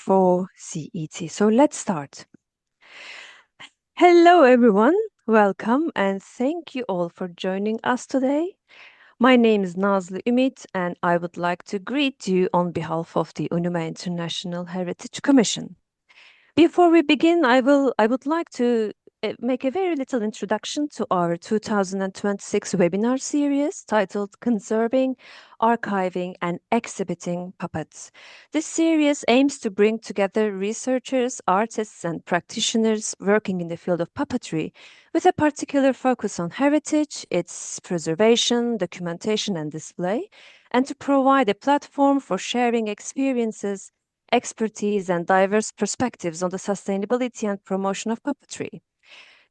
for CET. So let's start. Hello, everyone. Welcome and thank you all for joining us today. My name is Nazlı Ümit, and I would like to greet you on behalf of the UNUMA International Heritage Commission. Before we begin, I would like to make a very little introduction to our 2026 webinar series titled Conserving, Archiving and Exhibiting Puppets. This series aims to bring together researchers, artists and practitioners working in the field of puppetry with a particular focus on heritage, its preservation, documentation and display, and to provide a platform for sharing experiences, expertise and diverse perspectives on the sustainability and promotion of puppetry.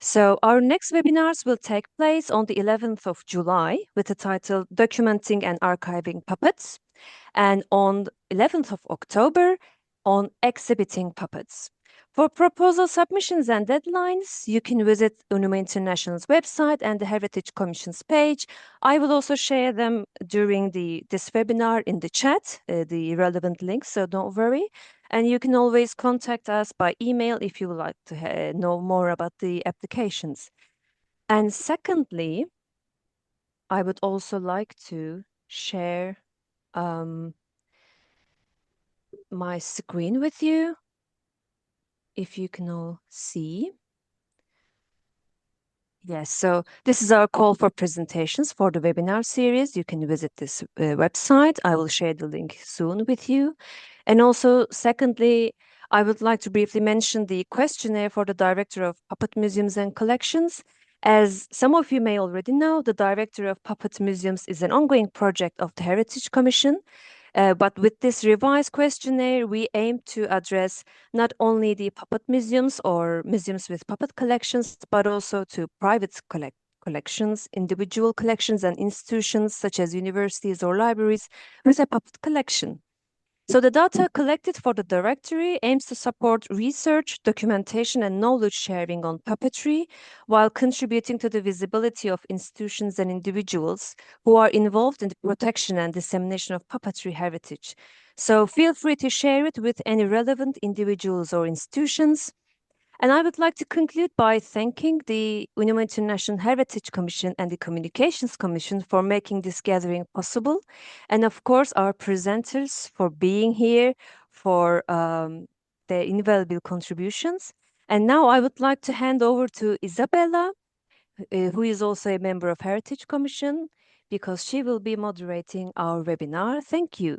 So our next webinars will take place on the 11th of July with the title Documenting and Archiving Puppets, and on 11th of October on Exhibiting Puppets. For proposal submissions and deadlines, you can visit UNUMA International's website and the Heritage Commission's page. I will also share them during this webinar in the chat, the relevant links, so don't worry. And you can always contact us by email if you would like to know more about the applications. And secondly, I would also like to share my screen with you, if you can all see. Yes, so this is our call for presentations for the webinar series. You can visit this website. I will share the link soon with you. And also, secondly, I would like to briefly mention the questionnaire for the Director of Puppet Museums and Collections. As some of you may already know, the Director of Puppet Museums is an ongoing project of the Heritage Commission. But with this revised questionnaire, we aim to address not only the puppet museums or museums with puppet collections, but also to private collections, individual collections, and institutions such as universities or libraries with a puppet collection. So the data collected for the directory aims to support research, documentation, and knowledge sharing on puppetry, while contributing to the visibility of institutions and individuals who are involved in the protection and dissemination of puppetry heritage. So feel free to share it with any relevant individuals or institutions. And I would like to conclude by thanking the UNUMA International Heritage Commission and the Communications Commission for making this gathering possible. And of course, our presenters for being here, for their invaluable contributions. And now I would like to hand over to Isabella, who is also a member of Heritage Commission, because she will be moderating our webinar. Thank you.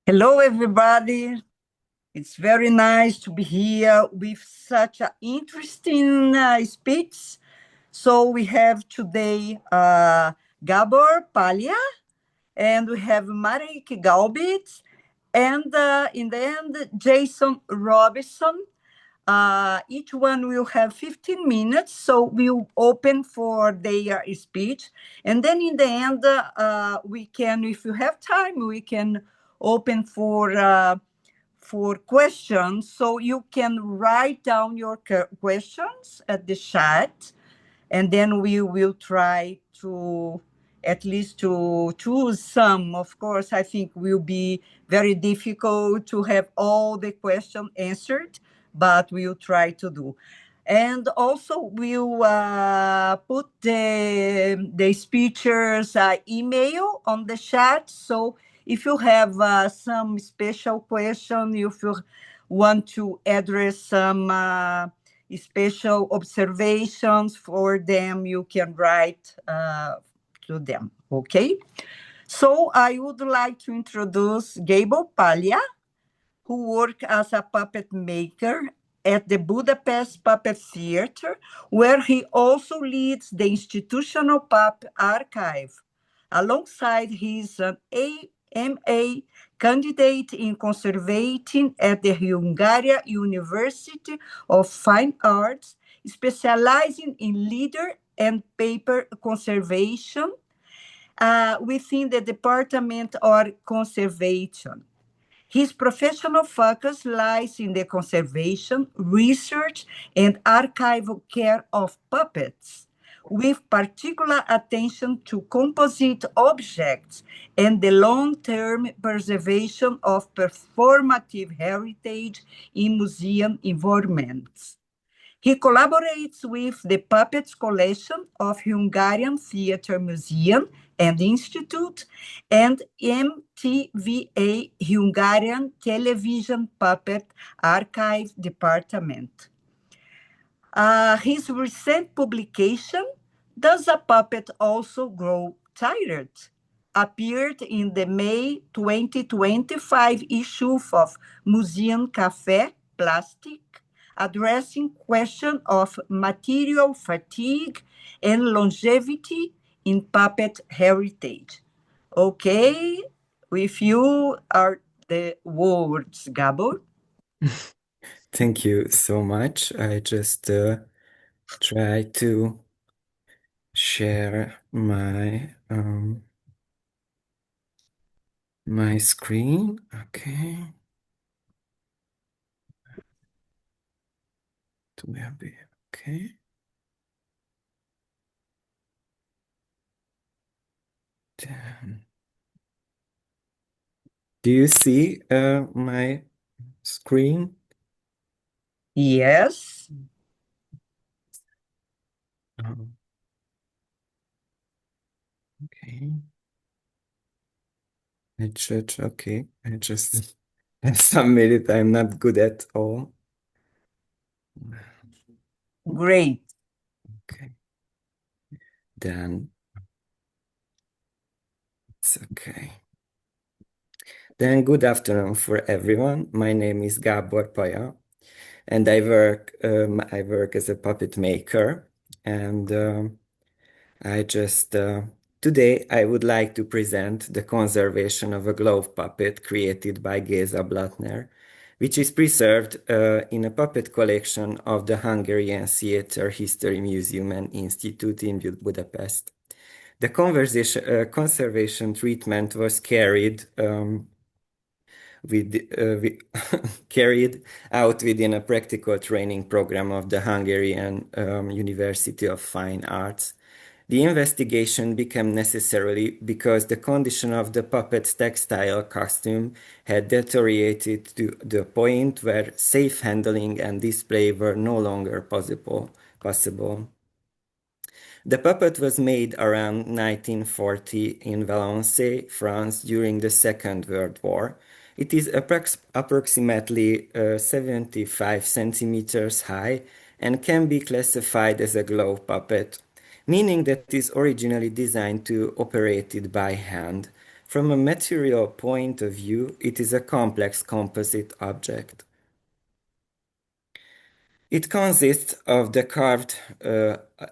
Hello, everybody. It's very nice to be here with such an interesting speech. So we have today Gábor Palya, and we have Mareike Gaubitz, and in the end, Jason Robinson. Each one will have 15 minutes, so we'll open for their speech. And then in the end, we can, if you have time, we can open for questions. So you can write down your questions at the chat, and then we will try to at least to choose some. Of course, I think will be very difficult to have all the questions answered, but we'll try to do. And also we'll put the speakers' email on the chat. So if you have some special question, if you want to address some special observations for them, you can write to them, okay? So I would like to introduce Gábor Palya, who works as a puppet maker at the Budapest Puppet Theatre, where he also leads the institutional puppet archive. Alongside his AMA candidate in conserving at the Hungarian University of Fine Arts, specializing in leather and paper conservation within the Department of Conservation. His professional focus lies in the conservation, research, and archival care of puppets, with particular attention to composite objects and the long-term preservation of performative heritage in museum environments. He collaborates with the Puppets Collection of Hungarian Theatre Museum and Institute and MTVA Hungarian Television Puppet Archive Department. His recent publication, Does a Puppet Also Grow Tired?, appeared in the May 2025 issue of Museum Café Plastic, addressing question of material fatigue and longevity in puppet heritage. Okay, with you are the words, Gabor. Thank you so much. I just try to share my screen. Okay. Okay. Then, do you see my screen? Yes. Okay. Okay. I just submit it. I'm not good at all. Great. Okay. Then it's okay. Then good afternoon for everyone. My name is Gábor Palya, and I work as a puppet maker. And today I would like to present the conservation of a glove puppet created by Géza Blattner, which is preserved in a puppet collection of the Hungarian Theatre History Museum and Institute in Budapest. The conservation treatment was carried carried out within a practical training program of the Hungarian University of Fine Arts. The investigation became necessary because the condition of the puppet's textile costume had deteriorated to the point where safe handling and display were no longer possible. The puppet was made around 1940 in Valence, France, during the Second World War. It is approximately 75 centimeters high and can be classified as a glove puppet, meaning that it is originally designed to operate it by hand. From a material point of view, it is a complex composite object. It consists of the carved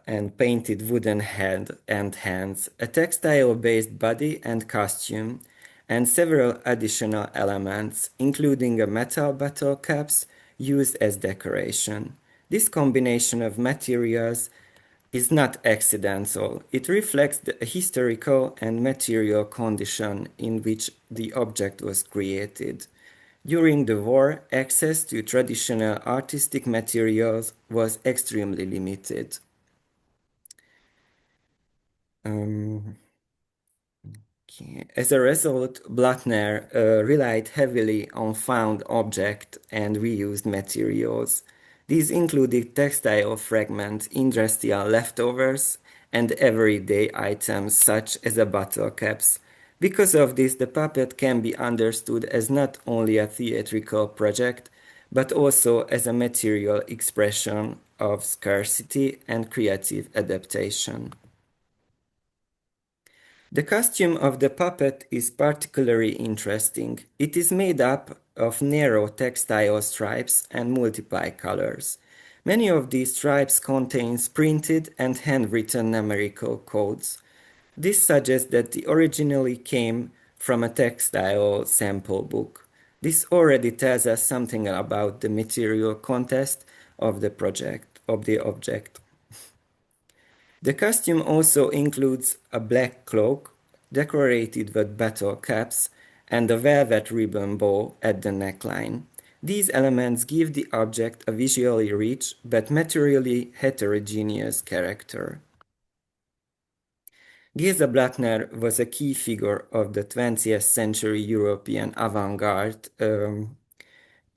and painted wooden head and hands, a textile-based body and costume, and several additional elements, including a metal bottle caps used as decoration. This combination of materials is not accidental. It reflects the historical and material condition in which the object was created. During the war, access to traditional artistic materials was extremely limited. As a result, Blattner relied heavily on found object and reused materials. These included textile fragments, industrial leftovers, and everyday items such as a bottle caps. Because of this, the puppet can be understood as not only a theatrical project, but also as a material expression of scarcity and creative adaptation. The costume of the puppet is particularly interesting. It is made up of narrow textile stripes and multiple colors. Many of these stripes contain printed and handwritten numerical codes. This suggests that they originally came from a textile sample book. This already tells us something about the material context of the object. The costume also includes a black cloak decorated with battle caps and a velvet ribbon bow at the neckline. These elements give the object a visually rich but materially heterogeneous character. Géza Blattner was a key figure of the 20th century European avant-garde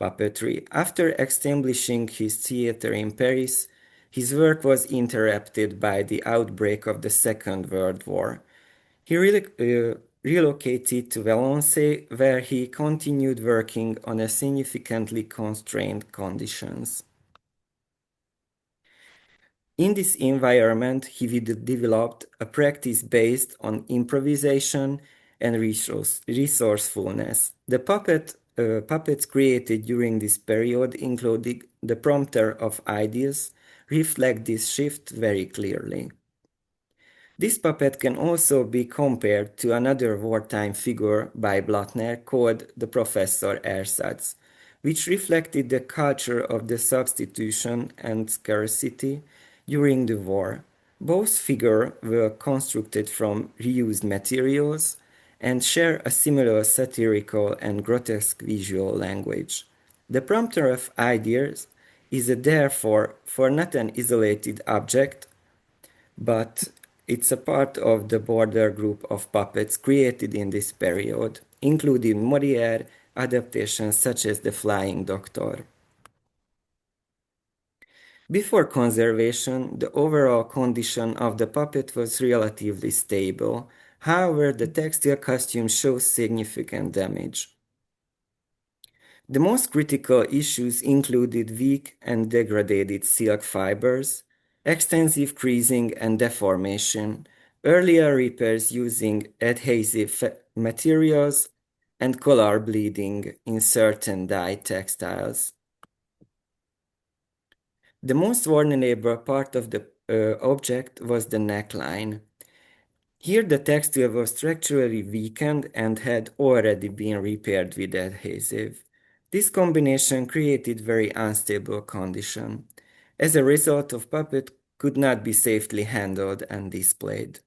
puppetry. After establishing his theater in Paris, his work was interrupted by the outbreak of the Second World War. He relocated to Valence, where he continued working on a significantly constrained conditions. In this environment, he developed a practice based on improvisation and resourcefulness. The puppets created during this period, including the prompter of ideas, reflect this shift very clearly. This puppet can also be compared to another wartime figure by Blattner called the Professor Ersatz, which reflected the culture of the substitution and scarcity during the war. Both figures were constructed from reused materials and share a similar satirical and grotesque visual language. The prompter of ideas is therefore for not an isolated object, but it's a part of the broader group of puppets created in this period, including Molière adaptations such as The Flying Doctor. Before conservation, the overall condition of the puppet was relatively stable. However, the textile costume shows significant damage. The most critical issues included weak and degraded silk fibers, extensive creasing and deformation, earlier repairs using adhesive materials, and color bleeding in certain dyed textiles. The most vulnerable part of the object was the neckline. Here the textile was structurally weakened and had already been repaired with adhesive. This combination created very unstable condition. As a result, the puppet could not be safely handled and displayed.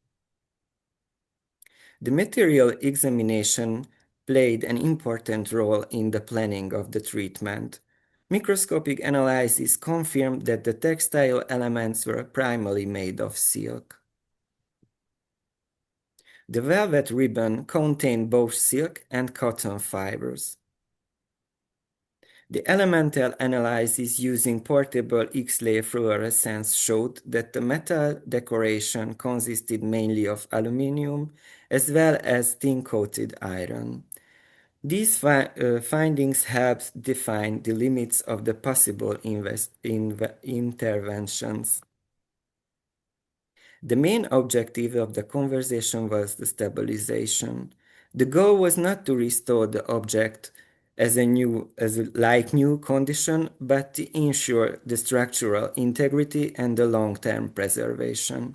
The material examination played an important role in the planning of the treatment. Microscopic analysis confirmed that the textile elements were primarily made of silk. The velvet ribbon contained both silk and cotton fibers. The elemental analysis using portable X-ray fluorescence showed that the metal decoration consisted mainly of aluminum as well as thin-coated iron. These findings helped define the limits of the possible interventions. The main objective of the conversion was the stabilization. The goal was not to restore the object as a new condition, but to ensure the structural integrity and the long-term preservation.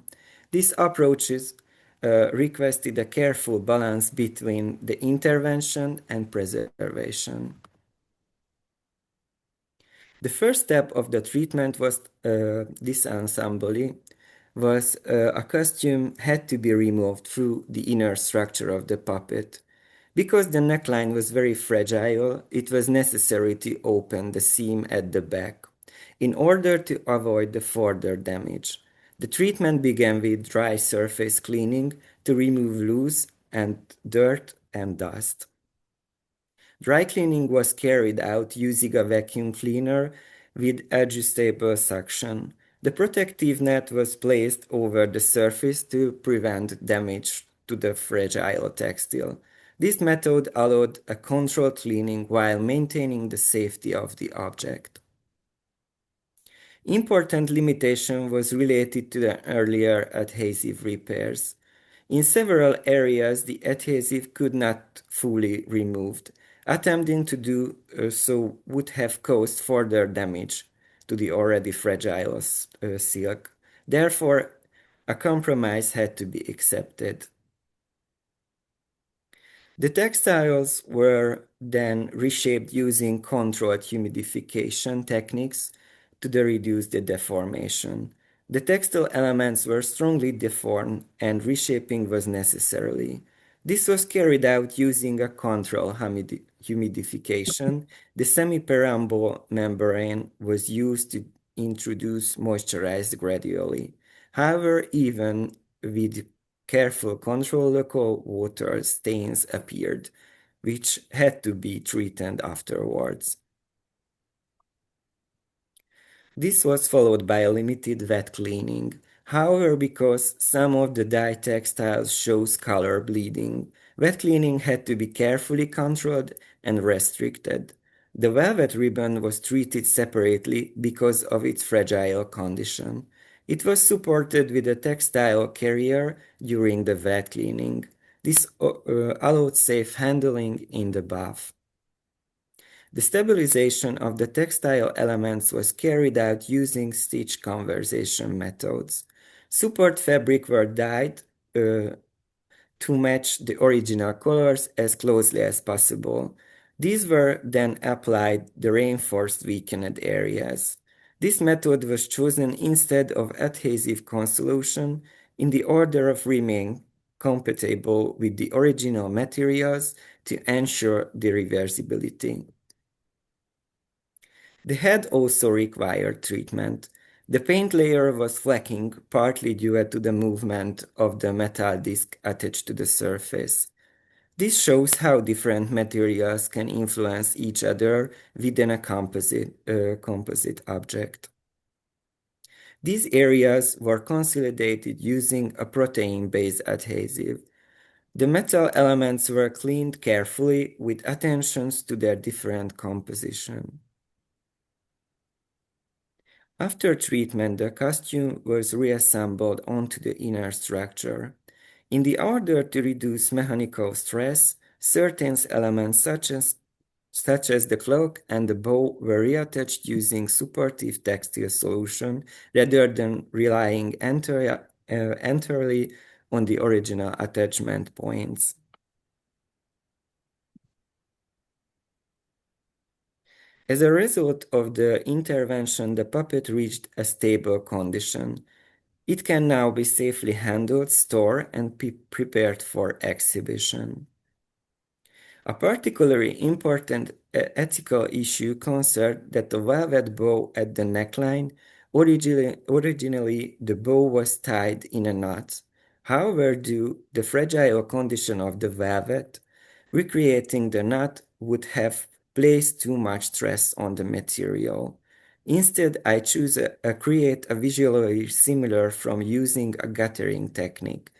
These approaches requested a careful balance between the intervention and preservation. The first step of the treatment was disassembly. A costume had to be removed through the inner structure of the puppet. Because the neckline was very fragile, it was necessary to open the seam at the back in order to avoid the further damage. The treatment began with dry surface cleaning to remove loose and dirt and dust. Dry cleaning was carried out using a vacuum cleaner with adjustable suction. The protective net was placed over the surface to prevent damage to the fragile textile. This method allowed a controlled cleaning while maintaining the safety of the object. Important limitation was related to the earlier adhesive repairs. In several areas, the adhesive could not fully removed. Attempting to do so would have caused further damage to the already fragile silk. Therefore, a compromise had to be accepted. The textiles were then reshaped using controlled humidification techniques to reduce the deformation. The textile elements were strongly deformed and reshaping was necessary. This was carried out using a controlled humidification. The semi-permeable membrane was used to introduce moisturize gradually. However, even with careful control, local water stains appeared, which had to be treated afterwards. This was followed by a limited wet cleaning. However, because some of the dye textiles shows color bleeding, wet cleaning had to be carefully controlled and restricted. The velvet ribbon was treated separately because of its fragile condition. It was supported with a textile carrier during the wet cleaning. This allowed safe handling in the bath. The stabilization of the textile elements was carried out using stitch conversion methods. Support fabric were dyed to match the original colors as closely as possible. These were then applied the reinforced weakened areas. This method was chosen instead of adhesive consolation in the order of remaining compatible with the original materials to ensure the reversibility. The head also required treatment. The paint layer was flaking, partly due to the movement of the metal disc attached to the surface. This shows how different materials can influence each other within a composite object. These areas were consolidated using a protein-based adhesive. The metal elements were cleaned carefully with attentions to their different composition. After treatment, the costume was reassembled onto the inner structure. In the order to reduce mechanical stress, certain elements such as the cloak and the bow were reattached using supportive textile solution rather than relying entirely on the original attachment points. As a result of the intervention, the puppet reached a stable condition. It can now be safely handled, stored, and prepared for exhibition. A particularly important ethical issue concerned that the velvet bow at the neckline, originally the bow was tied in a knot. However, due to the fragile condition of the velvet, recreating the knot would have placed too much stress on the material. Instead, I choose create a visually similar from using a gathering technique.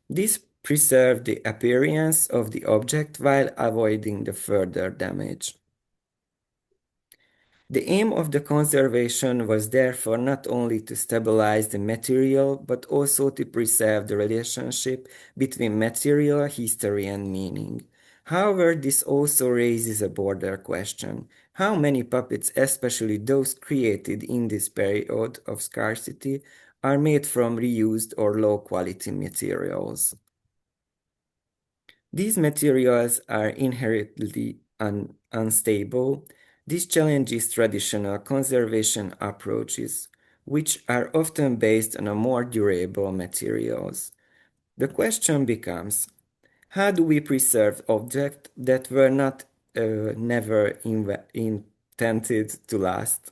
This preserved the appearance of the object while avoiding the further damage. The aim of the conservation was therefore not only to stabilize the material, but also to preserve the relationship between material, history, and meaning. However, this also raises a broader question. How many puppets, especially those created in this period of scarcity, are made from reused or low-quality materials? These materials are inherently unstable. This challenges traditional conservation approaches, which are often based on a more durable materials. The question becomes, how do we preserve objects that were not never intended to last?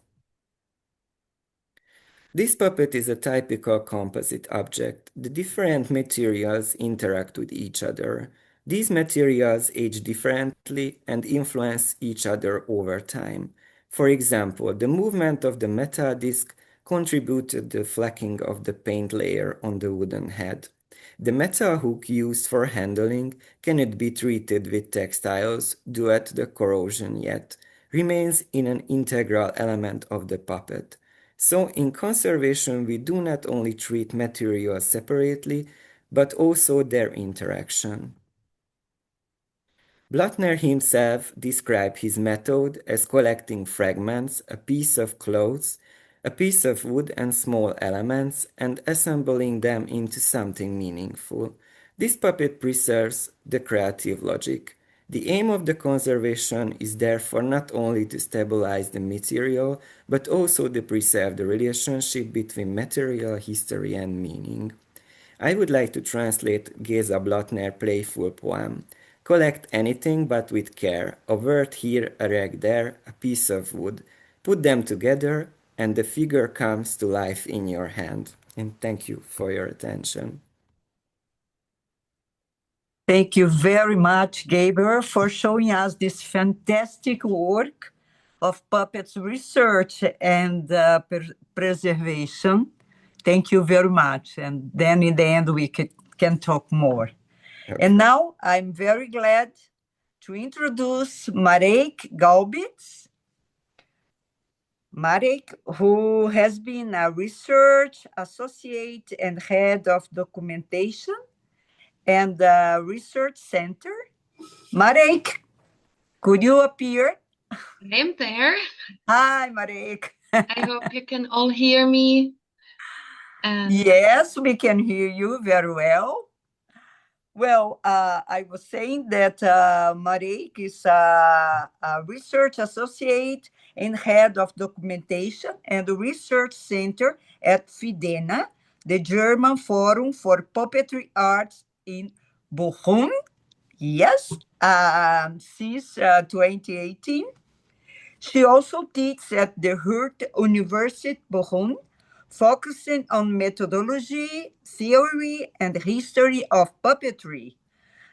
This puppet is a typical composite object. The different materials interact with each other. These materials age differently and influence each other over time. For example, the movement of the metal disc contributed to the flaking of the paint layer on the wooden head. The metal hook used for handling cannot be treated with textiles due to the corrosion yet, remains in an integral element of the puppet. So in conservation, we do not only treat materials separately, but also their interaction. Blattner himself described his method as collecting fragments, a piece of cloth, a piece of wood and small elements, and assembling them into something meaningful. This puppet preserves the creative logic. The aim of the conservation is therefore not only to stabilize the material, but also to preserve the relationship between material, history, and meaning. I would like to translate Géza Blattner's playful poem. Collect anything but with care, a word here, a rag there, a piece of wood. Put them together, and the figure comes to life in your hand. And thank you for your attention. Thank you very much, Gabriel, for showing us this fantastic work of puppets research and preservation. Thank you very much. And then in the end, we can talk more. Okay. And now I'm very glad to introduce Mareike Gaubitz. Mareike, who has been a research associate and head of documentation and the research center. Mareike, could you appear? I am there. Hi, Mareike. I hope you can all hear me. And Yes, we can hear you very well. Well, I was saying that Mareike is a research associate and head of documentation and research center at FIDENA, the German Forum for Puppetry Arts in Bochum. Yes, since 2018. She also teaches at the Hurt University Bochum, focusing on methodology, theory, and history of puppetry.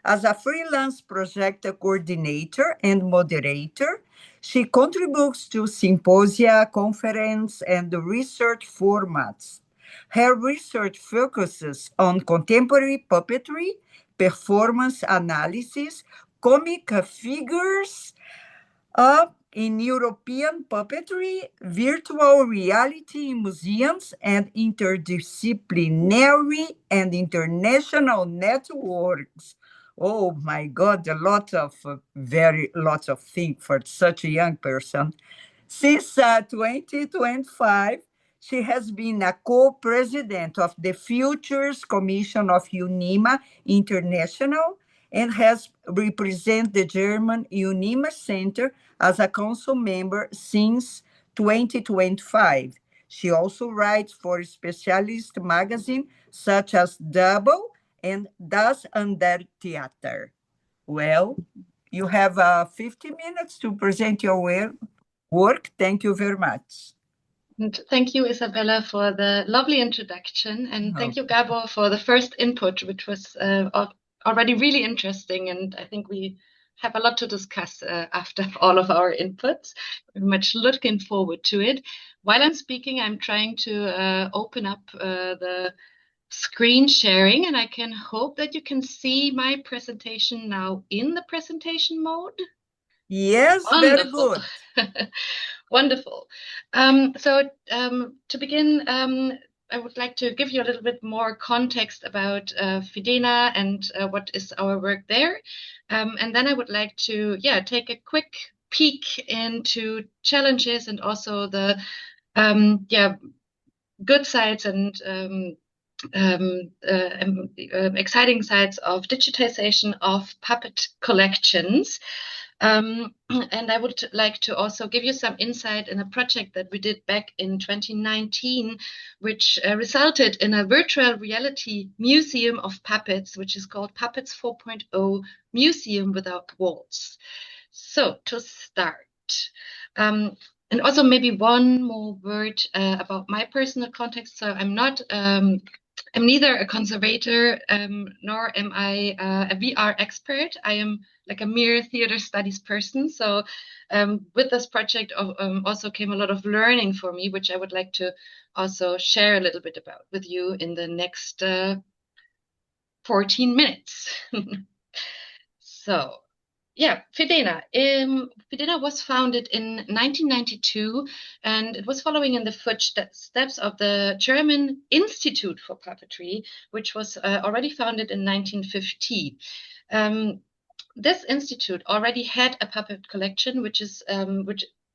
As a freelance project coordinator and moderator, she contributes to symposia, conference, and research formats. Her research focuses on contemporary puppetry, performance analysis, comic figures, in European puppetry, virtual reality in museums, and interdisciplinary and international networks. Oh my God, lots of things for such a young person. Since 2025, she has been a co-president of the Futures Commission of UNIMA International and has represented the German UNIMA Center as a council member since 2025. She also writes for specialist magazines such as Double and Das Ander Theater. Well, you have 50 minutes to present your work. Thank you very much. And thank you, Isabella, for the lovely introduction. And thank you, Gabor, for the first input, which was already really interesting. And I think we have a lot to discuss after all of our inputs. We're much looking forward to it. While I'm speaking, I'm trying to open up the screen sharing, and I can hope that you can see my presentation now in the presentation mode. Yes, Wonderful. very good. Wonderful. To begin, I would like to give you a little bit more context about FIDENA and what is our work there. And then I would like to, take a quick peek into challenges and also the, good sides and exciting sides of digitization of puppet collections. And I would like to also give you some insight in a project that we did back in 2019, which resulted in a virtual reality museum of puppets, which is called Puppets 4.0 Museum Without Walls. So to start, and also maybe one more word about my personal context. So I'm not, I'm neither a conservator nor am I a VR expert. I am like a mere theater studies person. So with this project also came a lot of learning for me, which I would like to also share a little bit about with you in the next 14 minutes. So yeah, FIDENA. FIDENA was founded in 1992, and it was following in the footsteps of the German Institute for Puppetry, which was already founded in 1950. This institute already had a puppet collection, which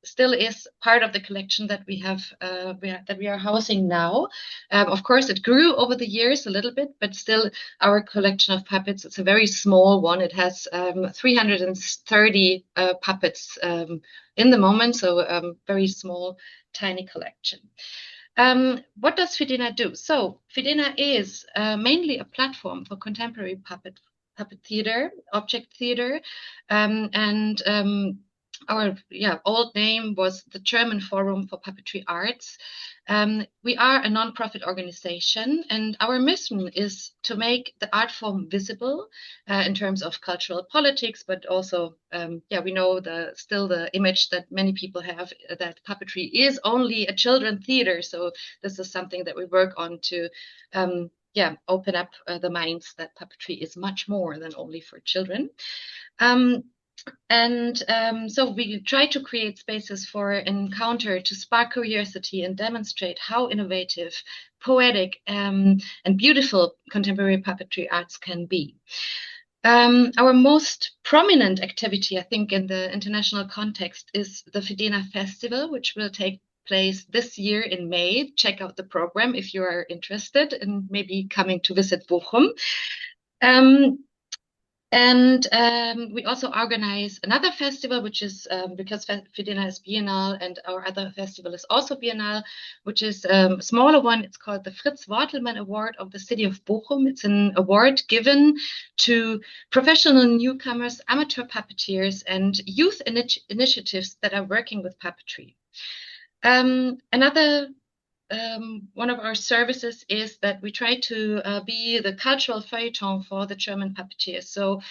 still is part of the collection that we have that we are housing now. Of course, it grew over the years a little bit, but still our collection of puppets, it's a very small one. It has 330 puppets in the moment, so very small, tiny collection. What does FIDENA do? So FIDENA is mainly a platform for contemporary puppet theater, object theater, and our old name was the German Forum for Puppetry Arts. We are a non-profit organization, and our mission is to make the art form visible in terms of cultural politics, but also, we know still the image that many people have that puppetry is only a children's theater. So this is something that we work on to open up the minds that puppetry is much more than only for children. So we try to create spaces for encounter to spark curiosity and demonstrate how innovative, poetic, and beautiful contemporary puppetry arts can be. Our most prominent activity, I think, in the international context is the Fidena Festival, which will take place this year in May. Check out the program if you are interested in maybe coming to visit Bochum. We also organize another festival, which is because Fidena is biennale and our other festival is also biennale, which is a smaller one. It's called the Fritz Wortelmann Award of the city of Bochum. It's an award given to professional newcomers, amateur puppeteers, and youth initiatives that are working with puppetry. Another one of our services is that we try to be the cultural feuilleton for the German puppeteers. So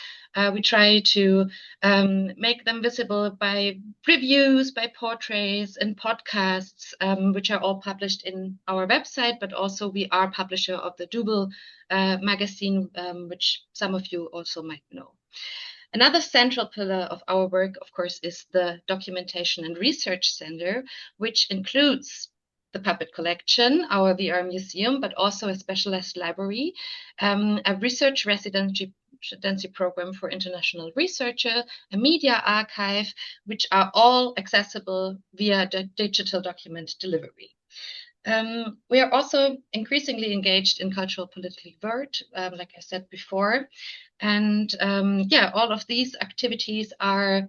we try to make them visible by reviews, by portraits, and podcasts, which are all published in our website, but also we are publisher of the Double magazine, which some of you also might know. Another central pillar of our work, of course, is the Documentation and Research Center, which includes the puppet collection, our VR museum, but also a specialized library, a research residency program for international researcher, a media archive, which are all accessible via the digital document delivery. We are also increasingly engaged in cultural political work, like I said before. And all of these activities are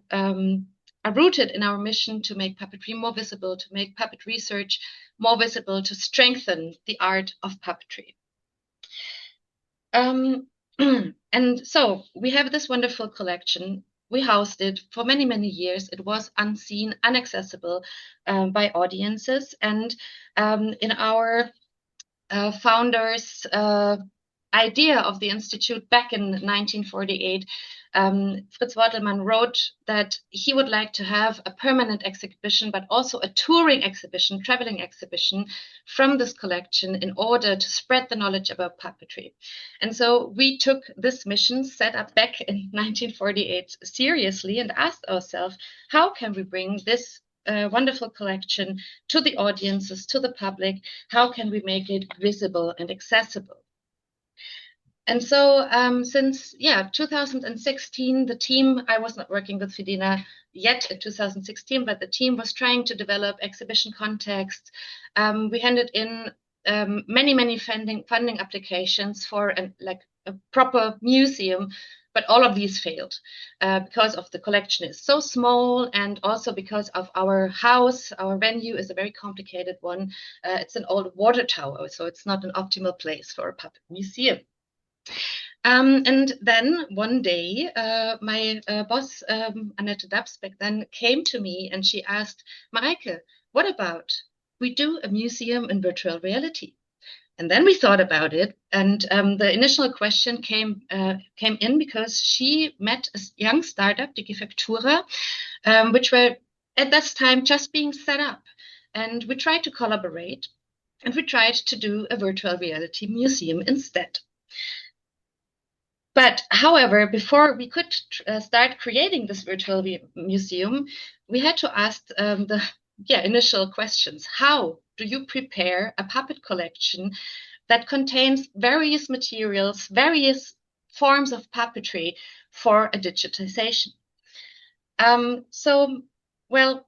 rooted in our mission to make puppetry more visible, to make puppet research more visible, to strengthen the art of puppetry. And so we have this wonderful collection. We housed it for many, many years. It was unseen, inaccessible by audiences. And in our founders' idea of the Institute back in 1948, Fritz Wortelmann wrote that he would like to have a permanent exhibition, but also a touring exhibition, traveling exhibition from this collection in order to spread the knowledge about puppetry. And so we took this mission set up back in 1948 seriously and asked ourselves, how can we bring this wonderful collection to the audiences, to the public? How can we make it visible and accessible? And so since 2016, the team, I was not working with Fidena yet in 2016, but the team was trying to develop exhibition contexts. We handed in many funding applications for a proper museum, but all of these failed because of the collection is so small, and also because of our house. Our venue is a very complicated one. It's an old water tower, so it's not an optimal place for a puppet museum. And then one day, my boss, Annette Dubs, back then came to me and she asked, Mareike, what about we do a museum in virtual reality? And then we thought about it, and the initial question came in because she met a young startup, Digifactura, which were at this time just being set up. And we tried to collaborate, and we tried to do a virtual reality museum instead. But however, before we could start creating this virtual museum, we had to ask the initial questions. How do you prepare a puppet collection that contains various materials, various forms of puppetry for a digitization?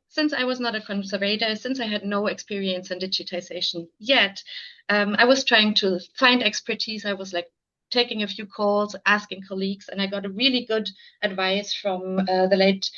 Since I was not a conservator, since I had no experience in digitization yet, I was trying to find expertise. I was taking a few calls, asking colleagues, and I got a really good advice from the late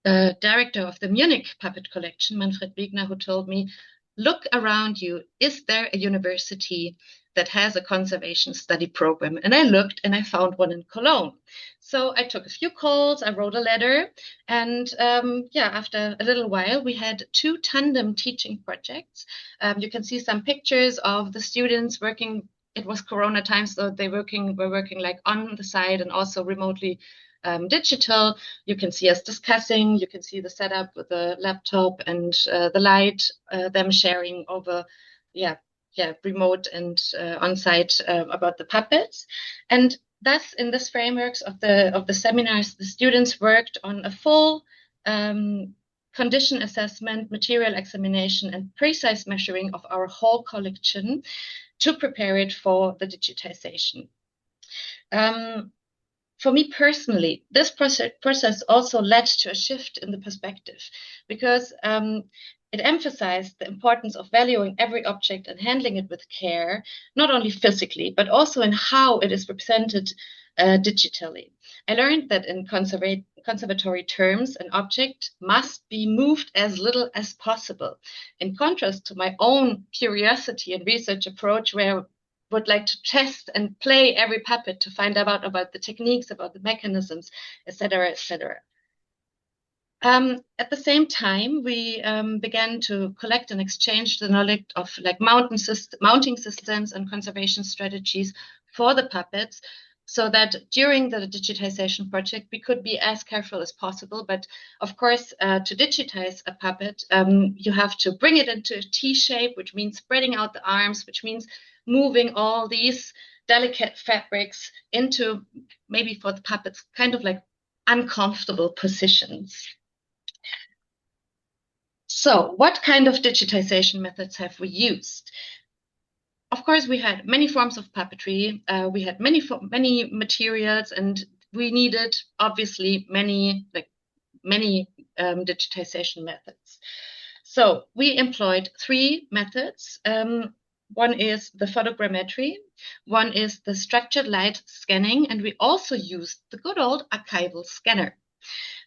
director of the Munich Puppet Collection, Manfred Wegner, who told me, look around you. Is there a university that has a conservation study program. And I looked and I found one in Cologne. So I took a few calls, I wrote a letter, and after a little while, we had 2 tandem teaching projects. You can see some pictures of the students working. It was Corona time, so they were working like on the side and also remotely digital. You can see us discussing. You can see the setup with the laptop and the light, them sharing over, remote and on-site about the puppets. And thus, in this frameworks of the seminars, the students worked on a full condition assessment, material examination, and precise measuring of our whole collection to prepare it for the digitization. For me personally, this process also led to a shift in the perspective, because it emphasized the importance of valuing every object and handling it with care, not only physically, but also in how it is represented digitally. I learned that in conservatory terms, an object must be moved as little as possible, in contrast to my own curiosity and research approach, where I would like to test and play every puppet to find out about the techniques, about the mechanisms, etc., etc. At the same time, we began to collect and exchange the knowledge of like mounting systems and conservation strategies for the puppets, so that during the digitization project, we could be as careful as possible. But of course, to digitize a puppet, you have to bring it into a T shape, which means spreading out the arms, which means moving all these delicate fabrics into, maybe for the puppets, kind of like uncomfortable positions. So what kind of digitization methods have we used? Of course, we had many forms of puppetry. We had many materials, and we needed obviously many digitization methods. So we employed 3 methods. One is the photogrammetry, one is the structured light scanning, and we also used the good old archival scanner.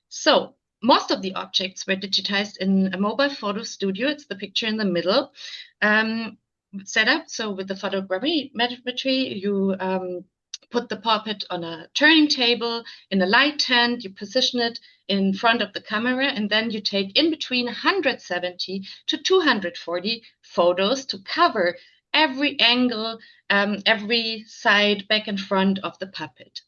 So most of the objects were digitized in a mobile photo studio. It's the picture in the middle. Set up. So with the photogrammetry, you put the puppet on a turning table in a light tent, you position it in front of the camera, and then you take in between 170 to 240 photos to cover every angle, every side, back and front of the puppet.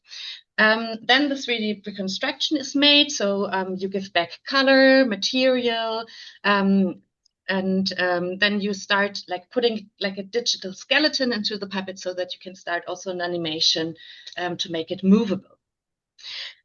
Then the 3D reconstruction is made. So you give back color, material, and then you start like putting like a digital skeleton into the puppet so that you can start also an animation to make it movable.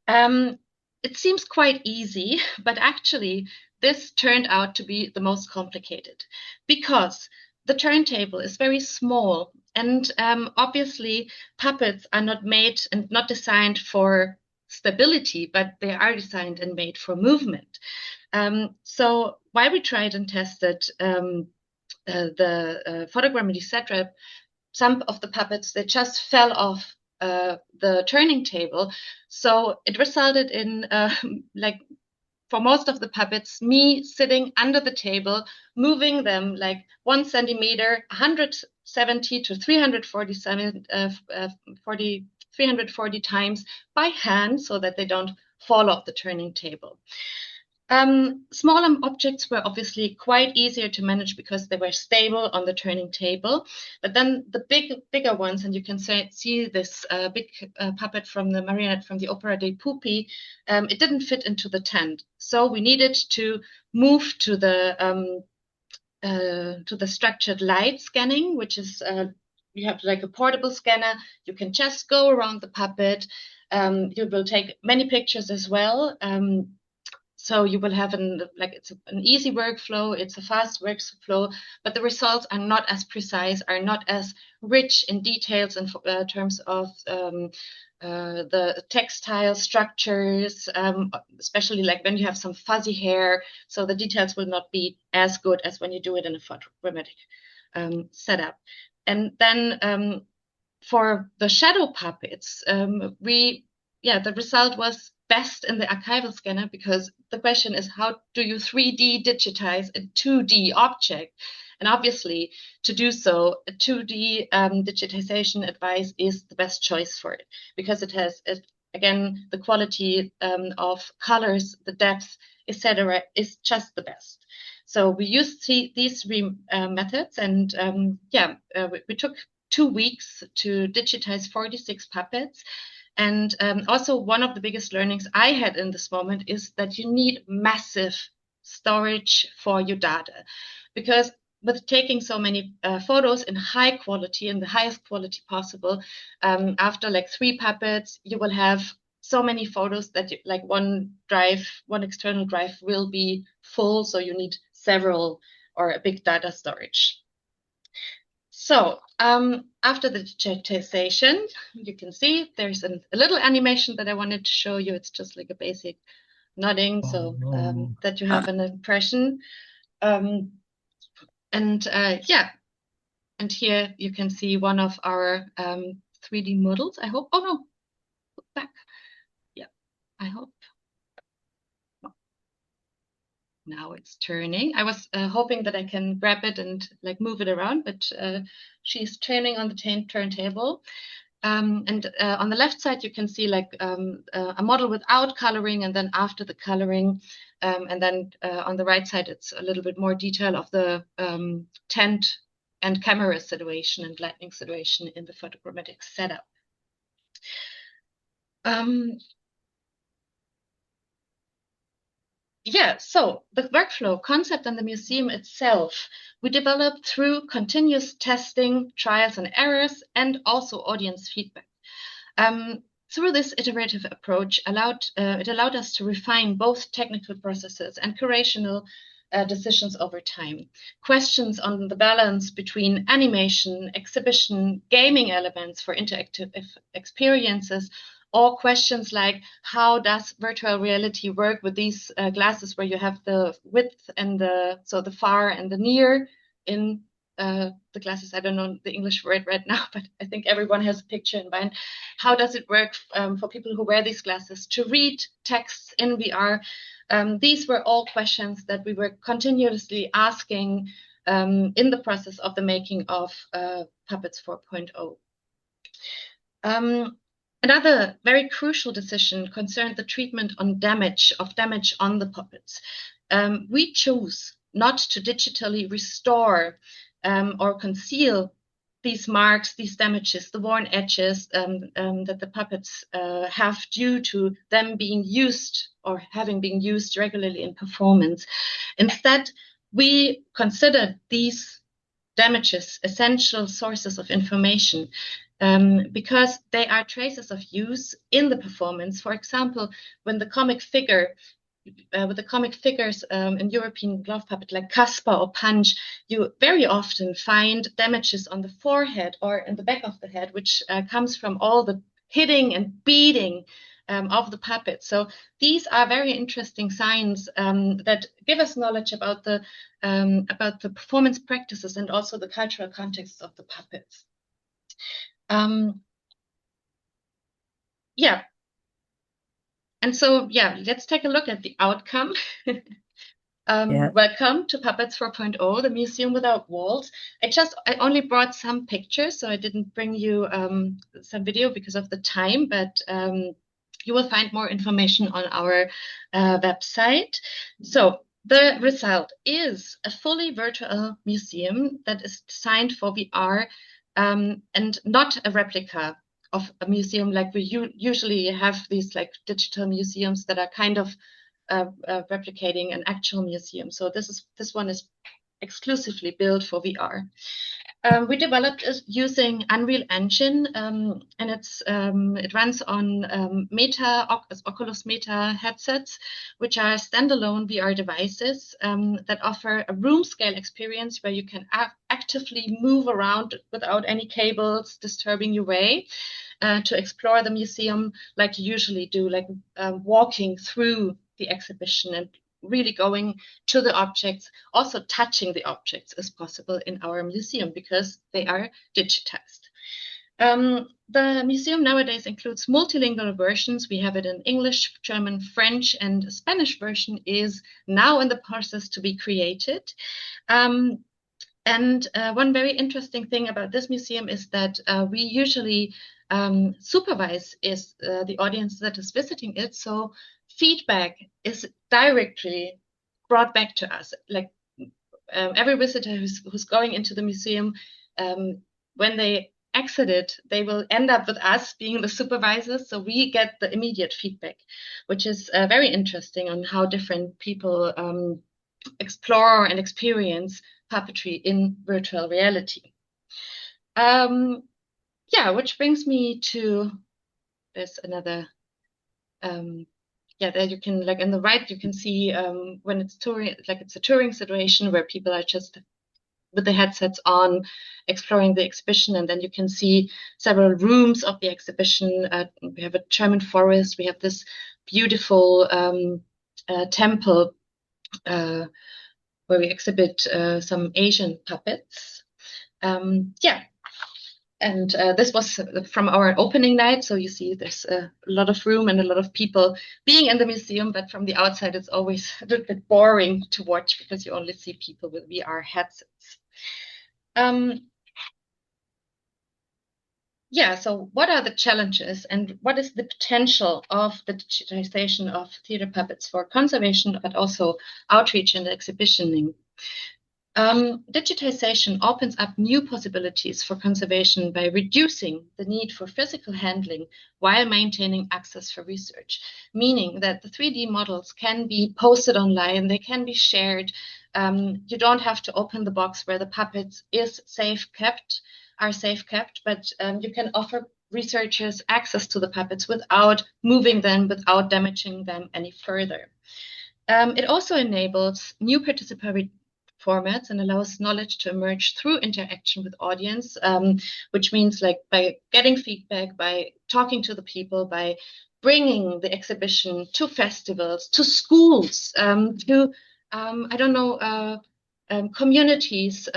It seems quite easy, but actually this turned out to be the most complicated, because the turntable is very small, and obviously puppets are not made and not designed for stability, but they are designed and made for movement. So while we tried and tested the photogrammetry setup, some of the puppets, they just fell off the turning table. So it resulted in like, for most of the puppets, me sitting under the table, moving them like 1 centimeter, 170 to 340 times by hand, so that they don't fall off the turning table. Smaller objects were obviously quite easier to manage because they were stable on the turning table. But then the bigger ones, and you can see this big puppet from the marionette from the Opera dei Pupi, it didn't fit into the tent. So we needed to move to the structured light scanning, which is you have like a portable scanner. You can just go around the puppet. You will take many pictures as well. So you will have it's an easy workflow, it's a fast workflow, but the results are not as precise, are not as rich in details in terms of the textile structures, especially like when you have some fuzzy hair. So the details will not be as good as when you do it in a photogrammetric setup. And then for the shadow puppets, the result was best in the archival scanner, because the question is, how do you 3D digitize a 2D object? And obviously, to do so, 2D digitization advice is the best choice for it, because it has, again, the quality of colors, the depth, etc., is just the best. So we used these three methods, and we took 2 weeks to digitize 46 puppets. And also one of the biggest learnings I had in this moment is that you need massive storage for your data, because with taking so many photos in high quality, in the highest quality possible, after like 3 puppets, you will have so many photos that one external drive will be full. So you need several or a big data storage. So after the digitization, you can see there's a little animation that I wanted to show you. It's just like a basic nodding, so that you have an impression. And here you can see one of our 3D models, I hope. Oh no, back. Yeah, I hope. Now it's turning. I was hoping that I can grab it and like move it around, but she's turning on the turntable. And on the left side, you can see like a model without coloring, and then after the coloring. And then on the right side, it's a little bit more detail of the tent and camera situation and lighting situation in the photochromatic setup. So the workflow concept and the museum itself, we developed through continuous testing, trials and errors, and also audience feedback. Through this iterative approach, it allowed us to refine both technical processes and curational decisions over time. Questions on the balance between animation, exhibition, gaming elements for interactive experiences, or questions like, how does virtual reality work with these glasses where you have the width and the far and the near in the glasses? I don't know the English word right now, but I think everyone has a picture in mind. How does it work for people who wear these glasses to read texts in VR? These were all questions that we were continuously asking in the process of the making of Puppets 4.0. Another very crucial decision concerned the treatment of damage on the puppets. We chose not to digitally restore or conceal these marks, these damages, the worn edges that the puppets have due to them being used or having been used regularly in performance. Instead, we considered these damages essential sources of information because they are traces of use in the performance. For example, when the comic figure with the comic figures in European glove puppet like Casper or Punch, you very often find damages on the forehead or in the back of the head, which comes from all the hitting and beating of the puppet. So these are very interesting signs that give us knowledge about the performance practices and also the cultural context of the puppets. And so, let's take a look at the outcome. Welcome to Puppets 4.0, the Museum Without Walls. I only brought some pictures, so I didn't bring you some video because of the time, but you will find more information on our website. So the result is a fully virtual museum that is designed for VR and not a replica of a museum like we usually have these like digital museums that are kind of replicating an actual museum. So this one is exclusively built for VR. We developed it using Unreal Engine, and it runs on Oculus Meta headsets, which are standalone VR devices that offer a room scale experience where you can actively move around without any cables disturbing your way to explore the museum like you usually do, like walking through the exhibition and really going to the objects, also touching the objects is possible in our museum because they are digitized. The museum nowadays includes multilingual versions. We have it in English, German, French, and a Spanish version is now in the process to be created. And one very interesting thing about this museum is that we usually supervise the audience that is visiting it. So feedback is directly brought back to us. Like every visitor who's going into the museum, when they exit it, they will end up with us being the supervisors. So we get the immediate feedback, which is very interesting on how different people explore and experience puppetry in virtual reality. Yeah, which brings me to, there's another, yeah, there you can, like in the right, you can see when it's touring, like it's a touring situation where people are just with the headsets on, exploring the exhibition, and then you can see several rooms of the exhibition. We have a German forest, we have this beautiful temple where we exhibit some Asian puppets. Yeah, and this was from our opening night, so you see there's a lot of room and a lot of people being in the museum, but from the outside it's always a little bit boring to watch because you only see people with VR headsets. Yeah, so what are the challenges and what is the potential of the digitization of theater puppets for conservation, but also outreach and exhibitioning? Digitization opens up new possibilities for conservation by reducing the need for physical handling while maintaining access for research, meaning that the 3D models can be posted online, they can be shared. You don't have to open the box where the puppets are safe kept, but you can offer researchers access to the puppets without moving them, without damaging them any further. It also enables new participatory formats and allows knowledge to emerge through interaction with audience, which means like by getting feedback, by talking to the people, by bringing the exhibition to festivals, to schools, to I don't know, communities.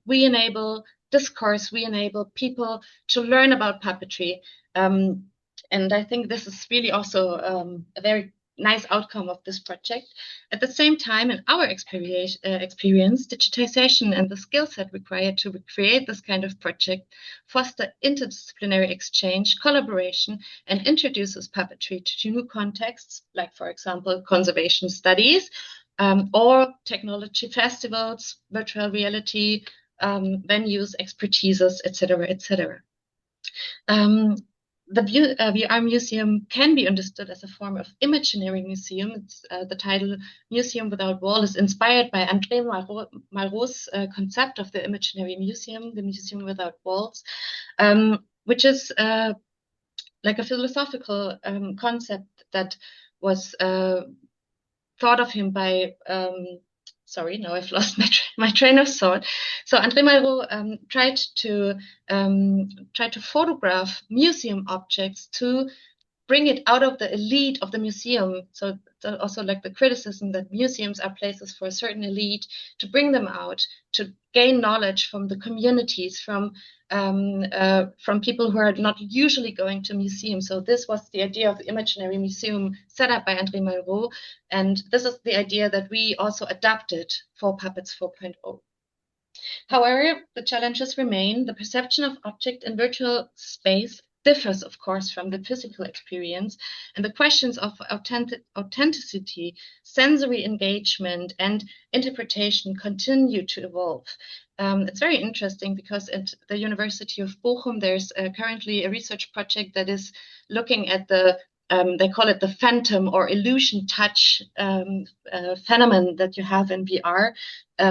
We enable discourse, we enable people to learn about puppetry. And I think this is really also a very nice outcome of this project. At the same time, in our experience, digitization and the skill set required to create this kind of project foster interdisciplinary exchange, collaboration, and introduces puppetry to new contexts, like, for example, conservation studies, or technology festivals, virtual reality, venues, expertises, etc., etc. The VR museum can be understood as a form of imaginary museum. It's, the title Museum Without Wall is inspired by André Malraux's concept of the imaginary museum, the museum without walls, which is like a philosophical concept that was thought of him by sorry, now I've lost my train of thought. So André Malraux tried to photograph museum objects to bring it out of the elite of the museum. So also like the criticism that museums are places for a certain elite, to bring them out, to gain knowledge from the communities, from people who are not usually going to museums. So this was the idea of the imaginary museum set up by André Malraux. And this is the idea that we also adapted for Puppets 4.0. However, the challenges remain. The perception of object in virtual space differs, of course, from the physical experience, and the questions of authenticity, sensory engagement, and interpretation continue to evolve. It's very interesting because at the University of Bochum, there's currently a research project that is looking at the they call it the phantom or illusion touch phenomenon that you have in VR.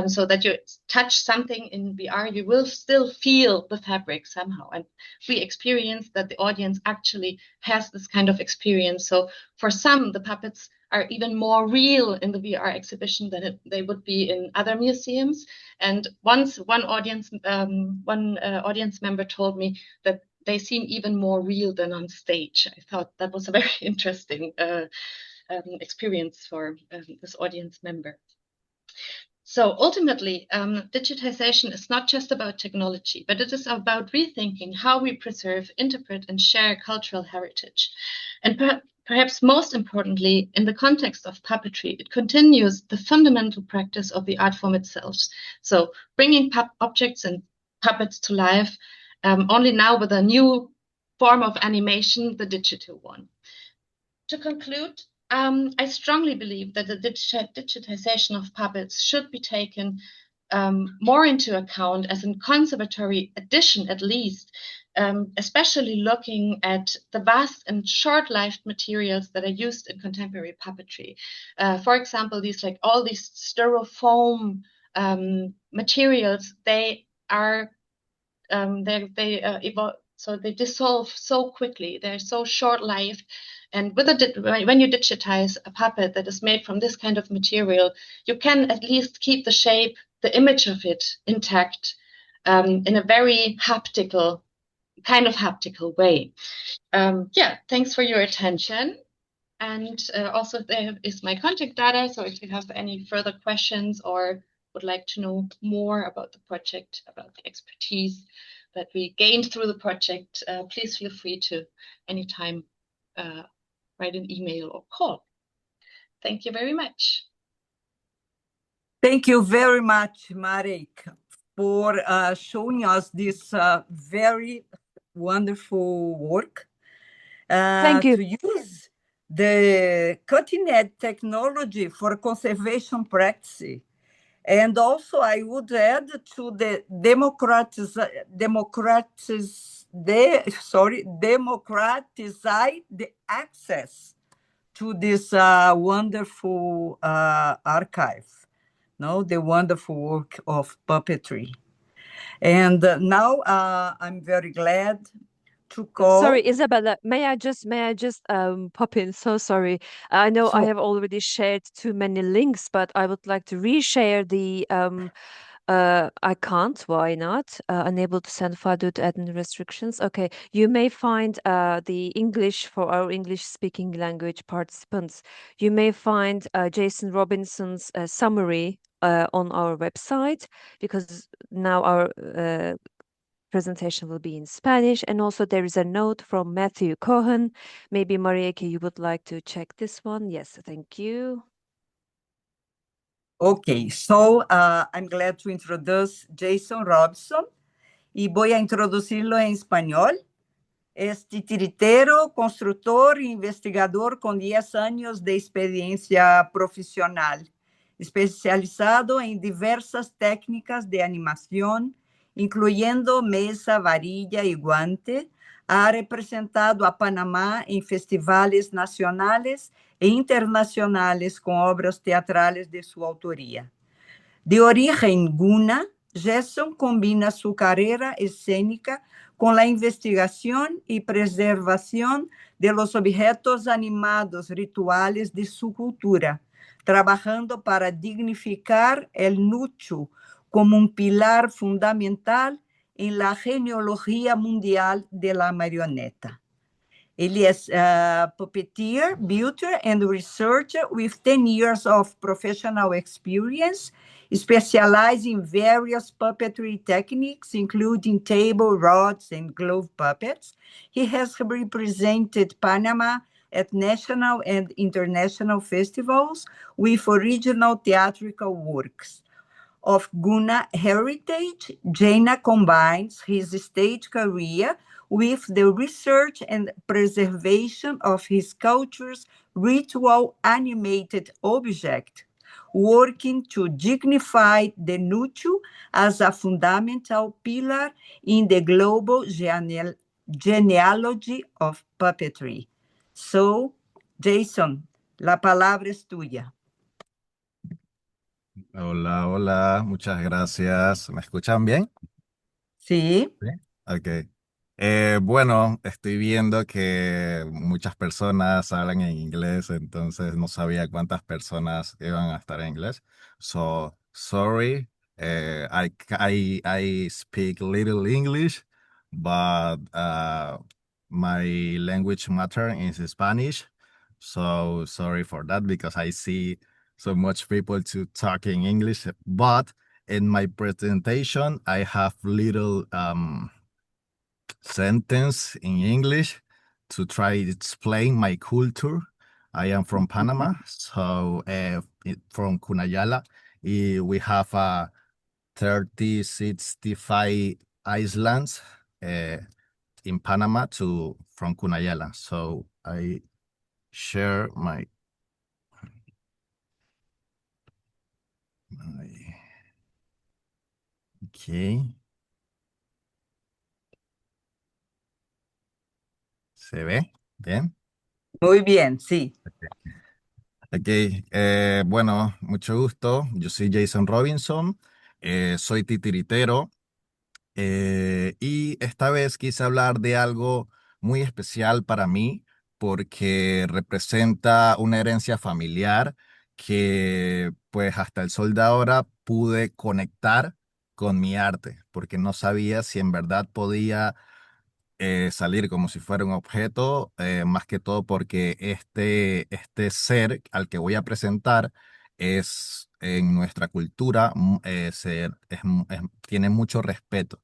So that you touch something in VR, you will still feel the fabric somehow. And we experience that the audience actually has this kind of experience. So for some, the puppets are even more real in the VR exhibition than they would be in other museums. And once one audience member told me that they seem even more real than on stage. I thought that was a very interesting experience for this audience member. So ultimately, digitization is not just about technology, but it is about rethinking how we preserve, interpret, and share cultural heritage. And perhaps most importantly, in the context of puppetry, it continues the fundamental practice of the art form itself. So bringing objects and puppets to life, only now with a new form of animation, the digital one. To conclude, I strongly believe that the digitization of puppets should be taken more into account as a conservatory addition, at least, especially looking at the vast and short-lived materials that are used in contemporary puppetry. For example, all these styrofoam materials, they are so they dissolve so quickly. They're so short-lived. And when you digitize a puppet that is made from this kind of material, you can at least keep the shape, the image of it intact in a very haptical way. Thanks for your attention. And also there is my contact data. So if you have any further questions or would like to know more about the project, about the expertise that we gained through the project, please feel free to anytime write an email or call. Thank you very much. Thank you very much, Mareike, for showing us this very wonderful work. Thank you. To use the cutting-edge technology for conservation practice. And also, I would add to the democratize the access to this wonderful archive, no, the wonderful work of puppetry. And now I'm very glad to call. Sorry, Isabella, may I just pop in? So sorry. I know I have already shared too many links, but I would like to reshare the I can't. Why not? Unable to send file due to admin restrictions. Okay, you may find the English for our English-speaking language participants. You may find Jason Robinson's summary on our website because now our presentation will be in Spanish. And also there is a note from Matthew Cohen. Maybe Mareike, you would like to check this one. Yes, thank you. Okay, so I'm glad to introduce Jason Robson y voy a introducirlo en español. Es titiritero, constructor e investigador con 10 años de experiencia profesional, especializado en diversas técnicas de animación, incluyendo mesa, varilla y guante. Ha representado a Panamá en festivales nacionales e internacionales con obras teatrales de su autoría. De origen guna, Jason combina su carrera escénica con la investigación y preservación de los objetos animados rituales de su cultura, trabajando para dignificar el Nuchu como un pilar fundamental en la genealogía mundial de la marioneta. Él es puppeteer, builder, and researcher with 10 years of professional experience, specializing in various puppetry techniques, including table, rods, and glove puppets. He has represented Panama at national and international festivals with original theatrical works. Of Guna heritage, Jaina combines his stage career with the research and preservation of his culture's ritual animated object, working to dignify the Nuchu as a fundamental pillar in the global genealogy of puppetry. So, Jason, la palabra es tuya. Hola, hola, muchas gracias. ¿Me escuchan bien? Sí. Sí. Ok. Bueno, estoy viendo que muchas personas hablan en inglés, entonces no sabía cuántas personas iban a estar en inglés. So, sorry, I speak little English, but my language matter is Spanish. So sorry for that because I see so much people to talk in English. But in my presentation, I have little sentence in English to try to explain my culture. I am from Panama, so from Cunayala. We have 30, 65 islands in Panama from Cunayala. So I share okay. ¿Se ve? Bien. Muy bien, sí. Ok, bueno, mucho gusto. Yo soy Jason Robinson, soy titiritero y esta vez quise hablar de algo muy especial para mí porque representa una herencia familiar que pues hasta el sol de ahora pude conectar con mi arte porque no sabía si en verdad podía salir como si fuera un objeto, más que todo porque este ser al que voy a presentar es en nuestra cultura, tiene mucho respeto.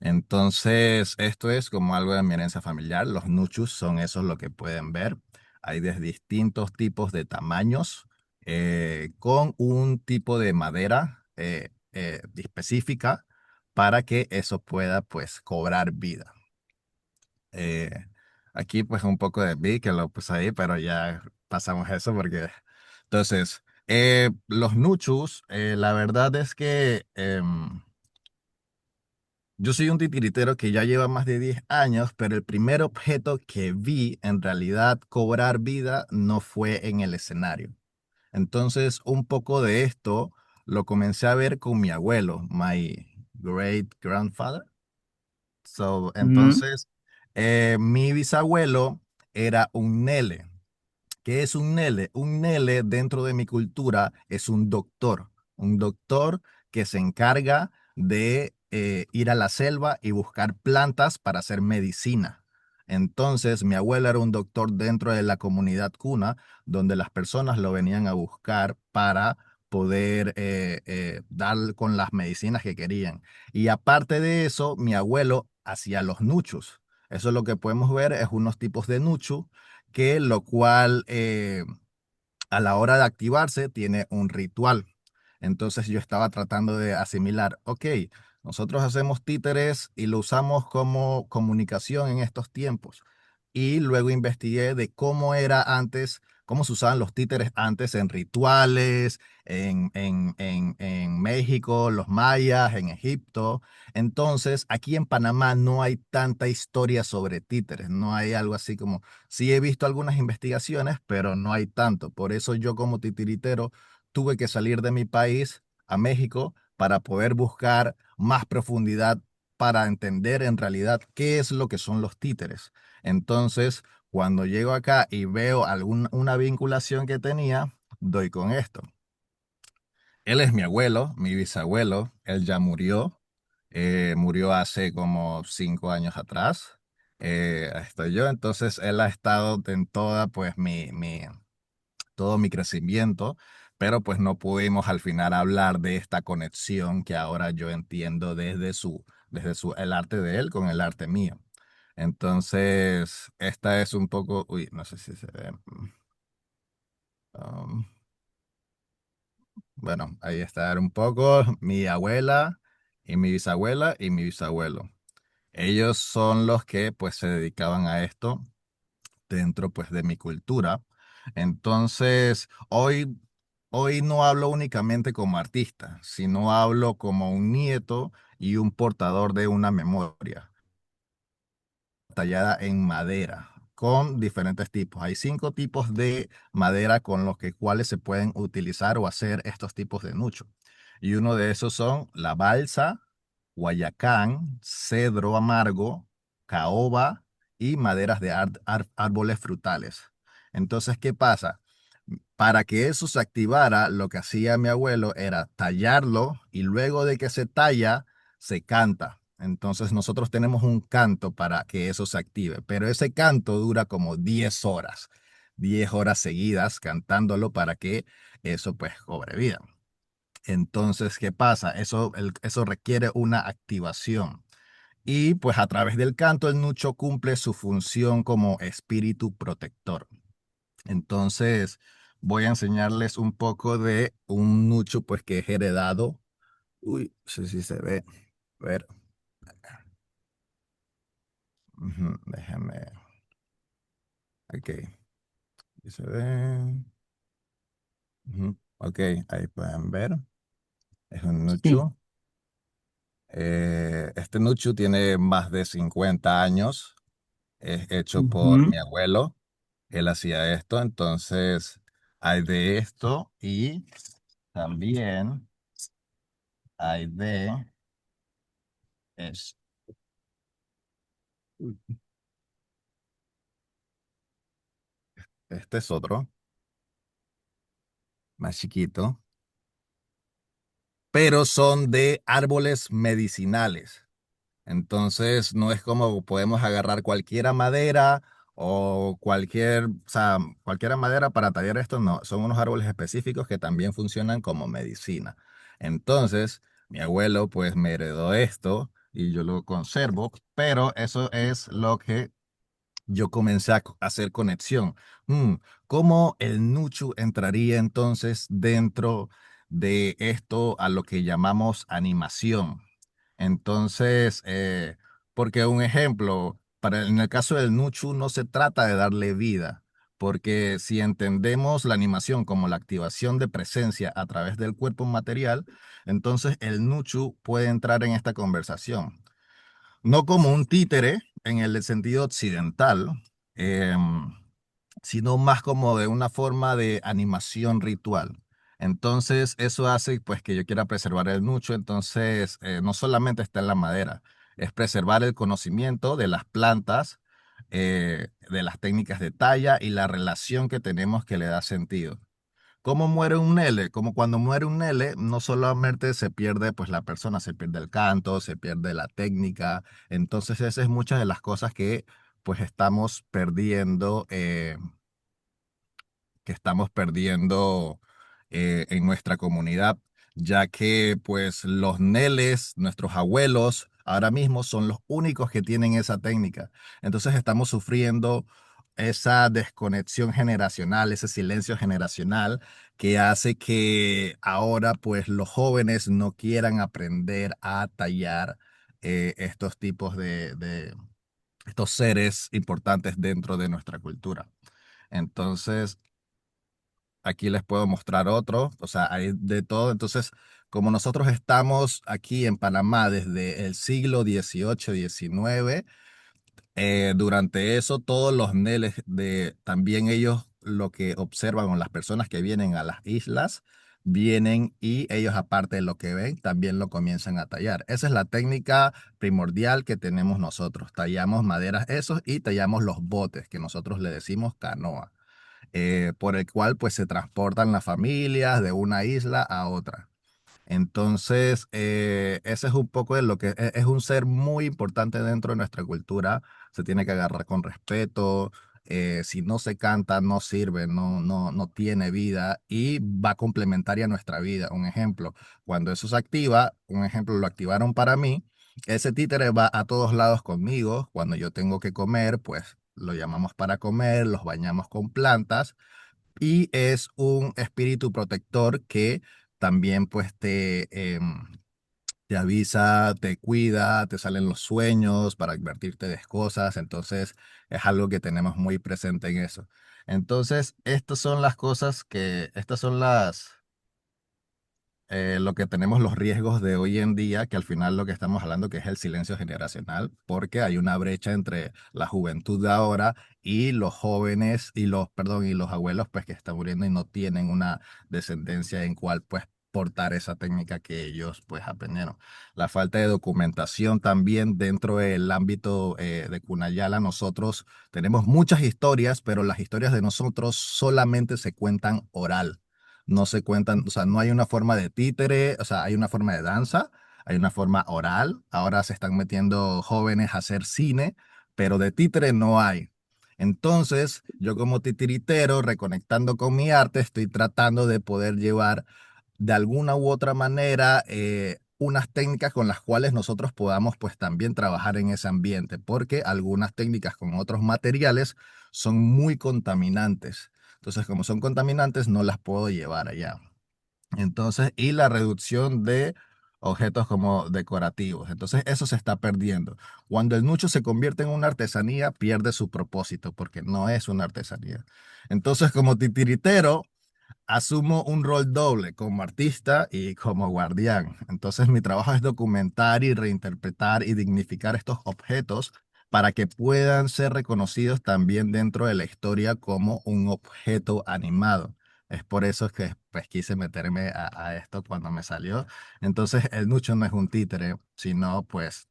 Entonces, esto es como algo de mi herencia familiar. Los nuchus son esos lo que pueden ver. Hay de distintos tipos de tamaños, con un tipo de madera específica para que eso pueda pues cobrar vida. Eh, Aquí pues un poco de mí que lo puse ahí, pero ya pasamos eso porque... Entonces, los nuchus, la verdad es que yo soy un titiritero que ya lleva más de 10 años, pero el primer objeto que vi en realidad cobrar vida no fue en el escenario. Entonces, un poco de esto lo comencé a ver con mi abuelo, my great grandfather. Ujú. Entonces, mi bisabuelo era un nele. ¿Qué es un nele? Un nele dentro de mi cultura es un doctor que se encarga de ir a la selva y buscar plantas para hacer medicina. Entonces, mi abuelo era un doctor dentro de la comunidad cuna, donde las personas lo venían a buscar para poder dar con las medicinas que querían. Y aparte de eso, mi abuelo hacía los nuchos. Eso es lo que podemos ver, es unos tipos de nuchu que lo cual a la hora de activarse tiene un ritual. Entonces yo estaba tratando de asimilar, ok, nosotros hacemos títeres y lo usamos como comunicación en estos tiempos. Y luego investigué de cómo era antes, cómo se usaban los títeres antes en rituales, en México, los mayas, en Egipto. Entonces, aquí en Panamá no hay tanta historia sobre títeres, no hay algo así como, sí he visto algunas investigaciones, pero no hay tanto. Por eso yo como titiritero tuve que salir de mi país a México para poder buscar más profundidad para entender en realidad qué es lo que son los títeres. Entonces, cuando llego acá y veo una vinculación que tenía, doy con esto. Él es mi abuelo, mi bisabuelo, él ya murió, murió hace como 5 años atrás. Estoy yo, entonces él ha estado en toda pues todo mi crecimiento, pero pues no pudimos al final hablar de esta conexión que ahora yo entiendo el arte de él con el arte mío. Entonces, esta es un poco, uy, no sé si se ve. um, bueno, ahí está un poco mi abuela y mi bisabuela y mi bisabuelo. Ellos son los que pues se dedicaban a esto dentro pues de mi cultura. Entonces, hoy no hablo únicamente como artista, sino hablo como un nieto y un portador de una memoria tallada en madera con diferentes tipos. Hay 5 tipos de madera con los cuales se pueden utilizar o hacer estos tipos de nucho. Y uno de esos son la balsa, guayacán, cedro amargo, caoba y maderas de árboles frutales. Entonces, ¿qué pasa? Para que eso se activara, lo que hacía mi abuelo era tallarlo y luego de que se talla, se canta. Entonces nosotros tenemos un canto para que eso se active, pero ese canto dura como 10 horas. 10 horas seguidas cantándolo para que eso pues cobre vida. Entonces, ¿qué pasa? Eso requiere una activación. Y pues a través del canto el nucho cumple su función como espíritu protector. Entonces, voy a enseñarles un poco de un nucho pues que es heredado. Uy, no sé si se ve. A ver. Déjenme. Ok. ¿Sí se ve? Ok, ahí pueden ver. Es un Sí. nucho. Este nucho tiene más de 50 años. Es hecho por mi Uhum. abuelo. Él hacía esto, entonces hay de esto y también hay de es- este es otro, más chiquito, pero son de árboles medicinales. Entonces, no es como podemos agarrar cualquiera madera o o sea, cualquiera madera para tallar esto, no, son unos árboles específicos que también funcionan como medicina. Entonces, mi abuelo pues me heredó esto y yo lo conservo, pero eso es lo que yo comencé a hacer conexión. Mm, ¿Cómo el Nuchu entraría entonces dentro de esto a lo que llamamos animación? Entonces, porque un ejemplo, en el caso del Nuchu no se trata de darle vida, porque si entendemos la animación como la activación de presencia a través del cuerpo material, entonces el Nuchu puede entrar en esta conversación no como un títere en el sentido occidental, em, sino más como de una forma de animación ritual. Entonces, eso hace pues que yo quiera preservar el nucho, entonces no solamente está en la madera, es preservar el conocimiento de las plantas, de las técnicas de talla y la relación que tenemos que le da sentido. ¿Cómo muere un nele? Como cuando muere un nele, no solamente se pierde pues la persona, se pierde el canto, se pierde la técnica. Entonces, esas es muchas de las cosas pues estamos perdiendo, en nuestra comunidad, ya que pues los neles, nuestros abuelos, ahora mismo son los únicos que tienen esa técnica. Entonces estamos sufriendo esa desconexión generacional, ese silencio generacional que hace que ahora pues los jóvenes no quieran aprender a tallar estos tipos de estos seres importantes dentro de nuestra cultura. Entonces, aquí les puedo mostrar otro, o sea, hay de todo. Entonces, como nosotros estamos aquí en Panamá desde el siglo XVIII, XIX, durante eso todos los neles también ellos lo que observan o las personas que vienen a las islas, vienen y ellos aparte de lo que ven, también lo comienzan a tallar. Esa es la técnica primordial que tenemos nosotros. Tallamos maderas esos y tallamos los botes, que nosotros le decimos canoa, por el cual pues se transportan las familias de una isla a otra. Entonces, ese es un poco de lo que es un ser muy importante dentro de nuestra cultura. Se tiene que agarrar con respeto. Si no se canta, no sirve, no tiene vida y va complementaria a nuestra vida. Un ejemplo, cuando eso se activa, un ejemplo, lo activaron para mí. Ese títere va a todos lados conmigo. Cuando yo tengo que comer, pues lo llamamos para comer, los bañamos con plantas y es un espíritu protector que también pues te avisa, te cuida, te salen los sueños para advertirte de cosas, entonces es algo que tenemos muy presente en eso. Entonces, estas son lo que tenemos los riesgos de hoy en día, que al final lo que estamos hablando que es el silencio generacional, porque hay una brecha entre la juventud de ahora y los jóvenes y los abuelos pues que están muriendo y no tienen una descendencia en cual pues portar esa técnica que ellos pues aprendieron. La falta de documentación también dentro del ámbito de Cunayala, nosotros tenemos muchas historias, pero las historias de nosotros solamente se cuentan oral, no se cuentan, o sea, no hay una forma de títere, o sea, hay una forma de danza, hay una forma oral, ahora se están metiendo jóvenes a hacer cine, pero de títere no hay. Entonces, yo como titiritero, reconectando con mi arte, estoy tratando de poder llevar de alguna u otra manera unas técnicas con las cuales nosotros podamos pues también trabajar en ese ambiente, porque algunas técnicas con otros materiales son muy contaminantes. Entonces, como son contaminantes, no las puedo llevar allá. Entonces, y la reducción de objetos como decorativos. Entonces, eso se está perdiendo. Cuando el nucho se convierte en una artesanía, pierde su propósito, porque no es una artesanía. Entonces, como titiritero, asumo un rol doble como artista y como guardián. Entonces mi trabajo es documentar y reinterpretar y dignificar estos objetos para que puedan ser reconocidos también dentro de la historia como un objeto animado. Es por eso que pues, quise meterme a esto cuando me salió. Entonces el Nucho no es un títere, sino pues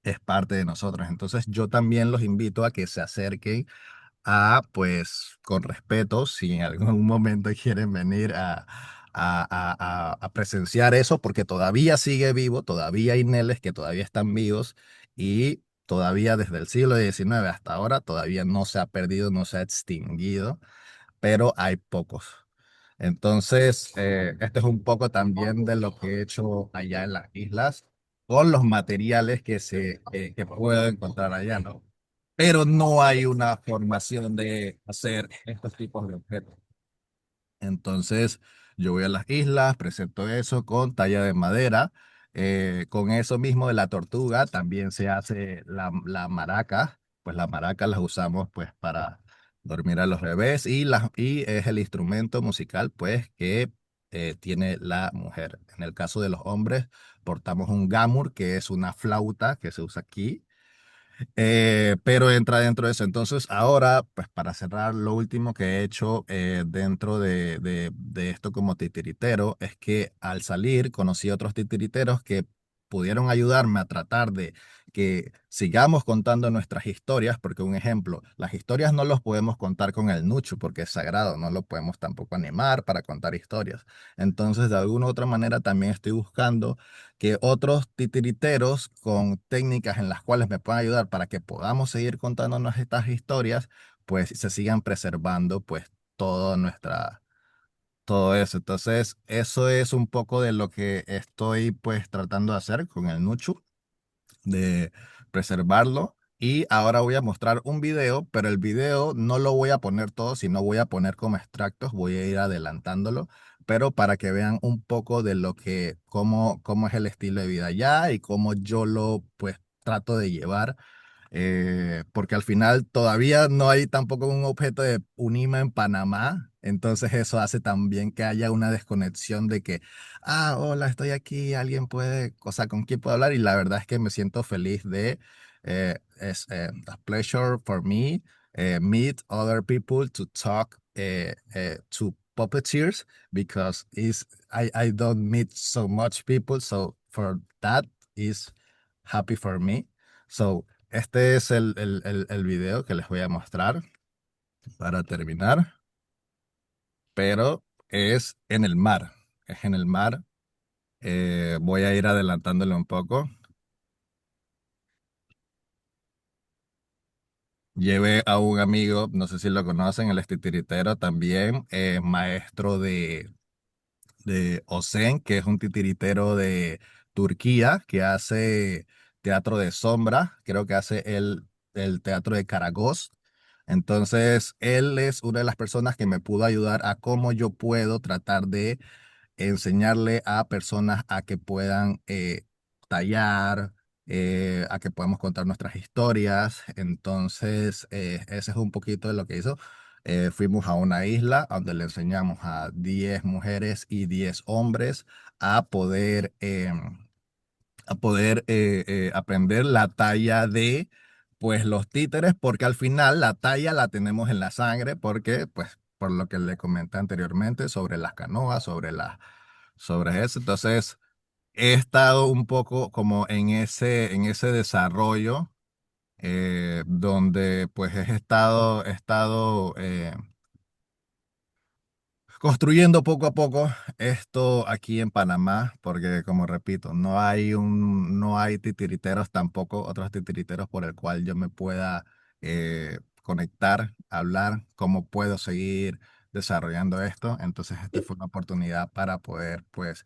es parte de nosotros. Entonces yo también los invito a que se acerquen pues, con respeto, si en algún momento quieren venir a presenciar eso, porque todavía sigue vivo, todavía hay neles que todavía están vivos y todavía desde el siglo XIX hasta ahora todavía no se ha perdido, no se ha extinguido, pero hay pocos. Entonces, esto es un poco también de lo que he hecho allá en las islas con los materiales que puedo encontrar allá, ¿no? Pero no hay una formación de hacer estos tipos de objetos. Entonces, yo voy a las islas, presento eso con talla de madera. Con eso mismo de la tortuga también se hace la maraca. Pues las maracas las usamos pues para dormir a los bebés y es el instrumento musical pues que tiene la mujer. En el caso de los hombres, portamos un gamur, que es una flauta que se usa aquí, pero entra dentro de eso. Entonces, ahora, pues para cerrar, lo último que he hecho dentro de esto como titiritero es que al salir conocí otros titiriteros que pudieron ayudarme a tratar de que sigamos contando nuestras historias, porque un ejemplo, las historias no los podemos contar con el nucho porque es sagrado, no lo podemos tampoco animar para contar historias. Entonces, de alguna u otra manera, también estoy buscando que otros titiriteros con técnicas en las cuales me puedan ayudar para que podamos seguir contándonos estas historias, pues se sigan preservando pues todo eso. Entonces, eso es un poco de lo que estoy pues tratando de hacer con el Nuchu, de preservarlo. Y ahora voy a mostrar un video, pero el video no lo voy a poner todo, sino voy a poner como extractos, voy a ir adelantándolo, pero para que vean un poco de cómo es el estilo de vida allá y cómo yo lo pues trato de llevar, porque al final todavía no hay tampoco un objeto de Unima en Panamá, entonces eso hace también que haya una desconexión de que, hola, estoy aquí, alguien puede, o sea, ¿con quién puedo hablar? Y la verdad es que me siento feliz es a pleasure for me, meet other people to talk to puppeteers, because I don't meet so much people, so for that is happy for me. So, este es el video que les voy a mostrar para terminar, pero es en el mar. Es en el mar. Voy a ir adelantándole un poco. Llevé a un amigo, no sé si lo conocen, el titiritero también, maestro de Osen, que es un titiritero de Turquía, que hace teatro de sombra, creo que hace el teatro de Karagöz. Entonces, él es una de las personas que me pudo ayudar a cómo yo puedo tratar de enseñarle a personas a que puedan tallar, a que podamos contar nuestras historias. Entonces, ese es un poquito de lo que hizo. Fuimos a una isla donde le enseñamos a 10 mujeres y 10 hombres a poder, aprender la talla de pues los títeres, porque al final la talla la tenemos en la sangre, porque pues por lo que le comenté anteriormente sobre las canoas, sobre eso. Entonces, he estado un poco como en ese desarrollo, donde pues he estado construyendo poco a poco esto aquí en Panamá, porque como repito, no hay titiriteros tampoco, otros titiriteros por el cual yo me pueda conectar, hablar, cómo puedo seguir desarrollando esto. Entonces, esta fue una oportunidad para poder, pues,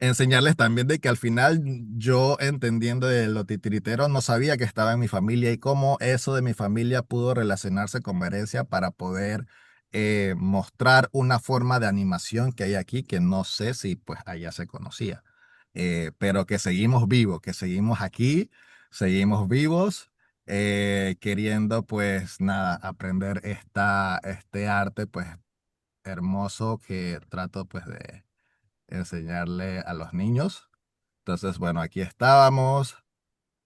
enseñarles también de que al final yo entendiendo de lo titiritero no sabía que estaba en mi familia y cómo eso de mi familia pudo relacionarse con mi herencia para poder mostrar una forma de animación que hay aquí que no sé si pues allá se conocía. Pero que seguimos vivos, que seguimos aquí, seguimos vivos, queriendo pues nada, aprender este arte pues hermoso que trato pues de enseñarle a los niños. Entonces, bueno, aquí estábamos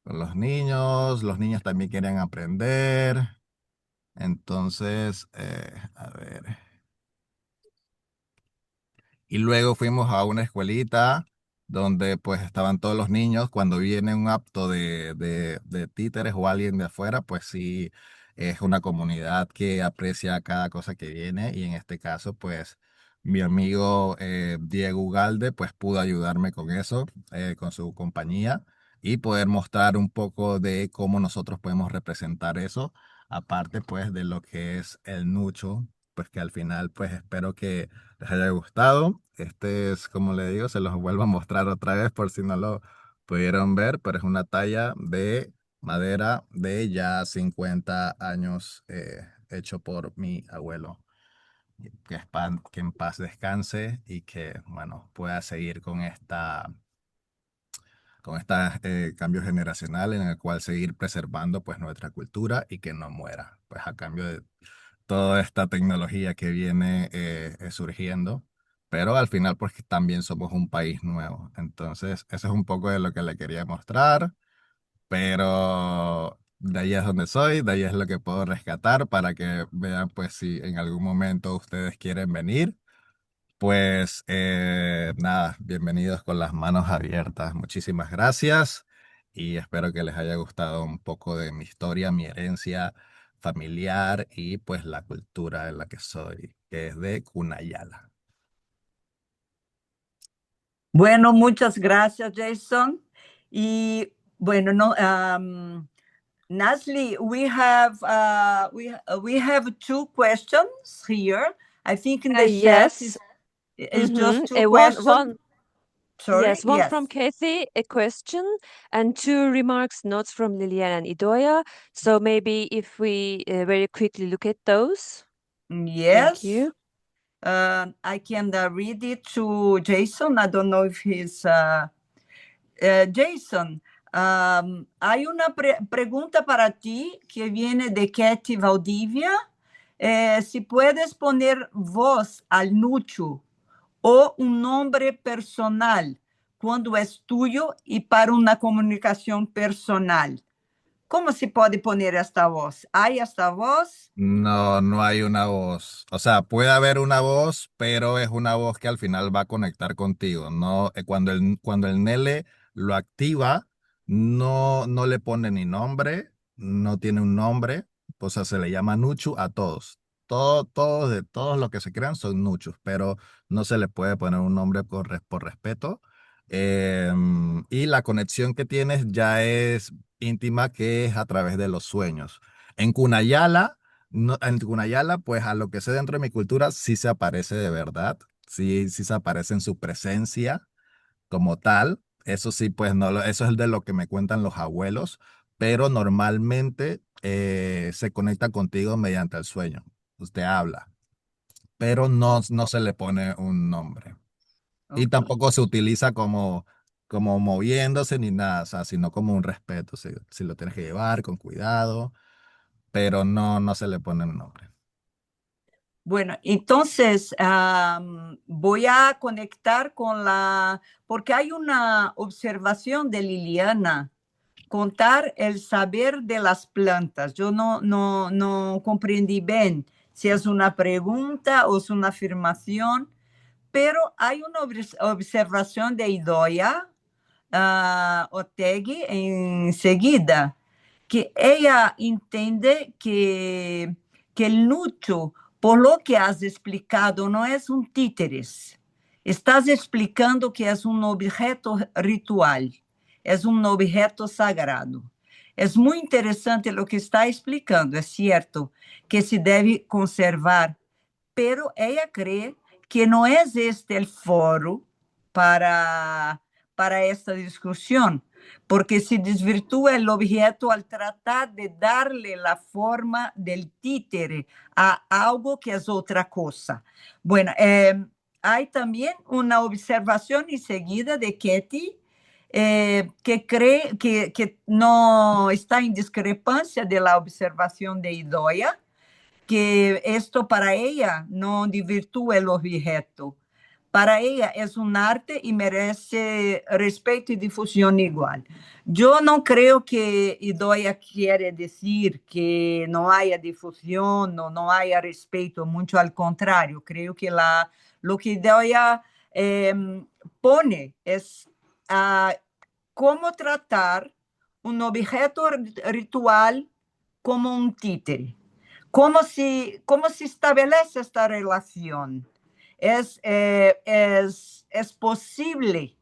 con los niños también querían aprender. Entonces, a ver. Y luego fuimos a una escuelita donde pues estaban todos los niños. Cuando viene un apto de títeres o alguien de afuera, pues sí, es una comunidad que aprecia cada cosa que viene. Y en este caso, pues mi amigo Diego Ugalde, pues pudo ayudarme con eso, con su compañía y poder mostrar un poco de cómo nosotros podemos representar eso, aparte pues de lo que es el Nucho, pues que al final pues espero que les haya gustado. Este es, como le digo, se los vuelvo a mostrar otra vez por si no lo pudieron ver, pero es una talla de madera de ya 50 años hecho por mi abuelo. Que en paz descanse y que, bueno, pueda seguir con este cambio generacional en el cual seguir preservando pues nuestra cultura y que no muera, pues a cambio de toda esta tecnología que viene surgiendo, pero al final pues que también somos un país nuevo. Entonces, eso es un poco de lo que le quería mostrar, pero de ahí es donde soy, de ahí es lo que puedo rescatar para que vean pues si en algún momento ustedes quieren venir. Pues nada, bienvenidos con las manos abiertas. Muchísimas gracias y espero que les haya gustado un poco de mi historia, mi herencia familiar y pues la cultura en la que soy, que es de Cunayala. Bueno, muchas gracias, Jason. Y bueno, no, Nasli, we have two questions here. I think in the chat Yes. is just two One, questions. Sorry, yes, one yes. from Kathy, a question, and two remarks, notes from Liliana and Idoya. So maybe if we very quickly look at those. Thank Yes. you. I can read it to Jason. I don't know if he's Jason. Hay una pregunta para ti que viene de Katy Valdivia. Si puedes poner voz al Nuchu o un nombre personal cuando es tuyo y para una comunicación personal. ¿Cómo se puede poner esta voz? ¿Hay esta voz? No, no hay una voz. O sea, puede haber una voz, pero es una voz que al final va a conectar contigo. No, cuando el Nele lo activa, no le pone ni nombre, no tiene un nombre. O sea, se le llama Nuchu a todos. De todos los que se crean son Nuchus, pero no se le puede poner un nombre por respeto. Y la conexión que tienes ya es íntima, que es a través de los sueños. En Cunayala no, en Gunayala, pues a lo que sé dentro de mi cultura, sí se aparece de verdad, sí se aparece en su presencia como tal. Eso sí, pues no, eso es de lo que me cuentan los abuelos, pero normalmente se conecta contigo mediante el sueño. Usted habla, pero no se le pone un nombre. Y Ok. tampoco se utiliza como moviéndose ni nada, o sea, sino como un respeto. Si lo tienes que llevar con cuidado, pero no se le pone un nombre. Bueno, entonces voy a conectar con porque hay una observación de Liliana, contar el saber de las plantas. Yo no comprendí bien si es una pregunta o es una afirmación, pero hay una observación de Idoia Otegi enseguida, que ella entiende que el Nucho, por lo que has explicado, no es un títeres. Estás explicando que es un objeto ritual, es un objeto sagrado. Es muy interesante lo que está explicando. Es cierto que se debe conservar, pero ella cree que no es este el foro para esta discusión, porque se desvirtúa el objeto al tratar de darle la forma del títere a algo que es otra cosa. Bueno, hay también una observación enseguida de Katie, que cree que no está en discrepancia de la observación de Idoia, que esto para ella no desvirtúa el objeto. Para ella es un arte y merece respeto y difusión igual. Yo no creo que Idoia quiere decir que no haya difusión o no haya respeto, mucho al contrario. Creo que lo que Idoia pone es cómo tratar un objeto ritual como un títere. ¿Cómo se establece esta relación? Es posible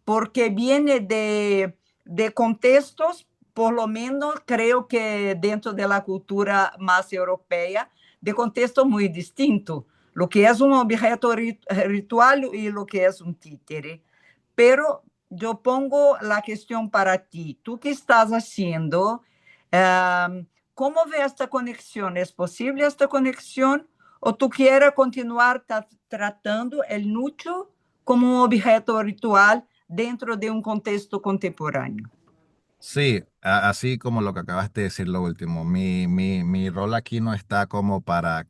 porque viene de contextos, por lo menos creo que dentro de la cultura más europea, de contextos muy distintos, lo que es un objeto ritual y lo que es un títere. Pero yo pongo la cuestión para ti. ¿Tú qué estás haciendo? ¿Cómo ve esta conexión? ¿Es posible esta conexión? ¿O tú quieres continuar tratando el Nuchu como un objeto ritual dentro de un contexto contemporáneo? Sí, así como lo que acabaste de decir lo último, mi rol aquí no está como para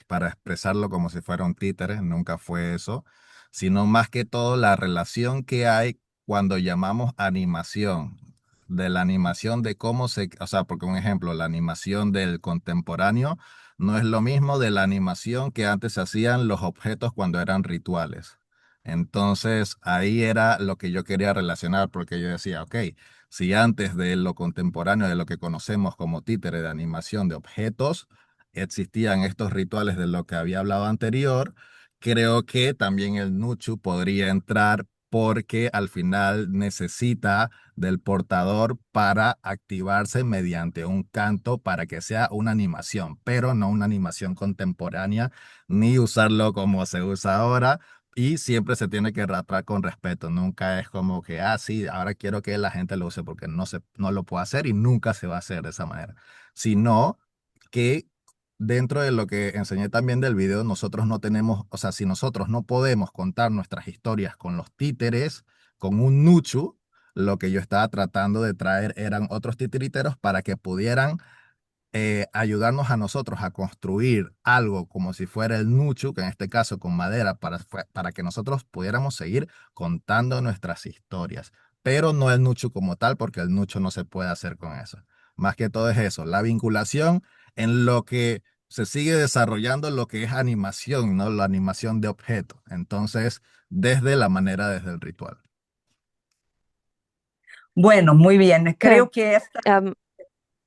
expresarlo como si fuera un títere, nunca fue eso, sino más que todo la relación que hay cuando llamamos animación, de la animación de cómo o sea, porque un ejemplo, la animación del contemporáneo no es lo mismo de la animación que antes se hacían los objetos cuando eran rituales. Entonces, ahí era lo que yo quería relacionar, porque yo decía, ok, si antes de lo contemporáneo, de lo que conocemos como títere de animación de objetos, existían estos rituales de lo que había hablado anterior, creo que también el Nuchu podría entrar porque al final necesita del portador para activarse mediante un canto para que sea una animación, pero no una animación contemporánea, ni usarlo como se usa ahora, y siempre se tiene que tratar con respeto. Nunca es como que, ah, sí, ahora quiero que la gente lo use porque no lo puede hacer y nunca se va a hacer de esa manera. Sino que dentro de lo que enseñé también del video, nosotros no tenemos, o sea, si nosotros no podemos contar nuestras historias con los títeres, con un nuchu, lo que yo estaba tratando de traer eran otros titiriteros para que pudieran ayudarnos a nosotros a construir algo como si fuera el nuchu, que en este caso con madera, para que nosotros pudiéramos seguir contando nuestras historias. Pero no el nuchu como tal, porque el nuchu no se puede hacer con eso. Más que todo es eso, la vinculación en lo que se sigue desarrollando lo que es animación, ¿no? La animación de objetos. Entonces, desde el ritual. Bueno, muy bien. Yeah. Creo que esta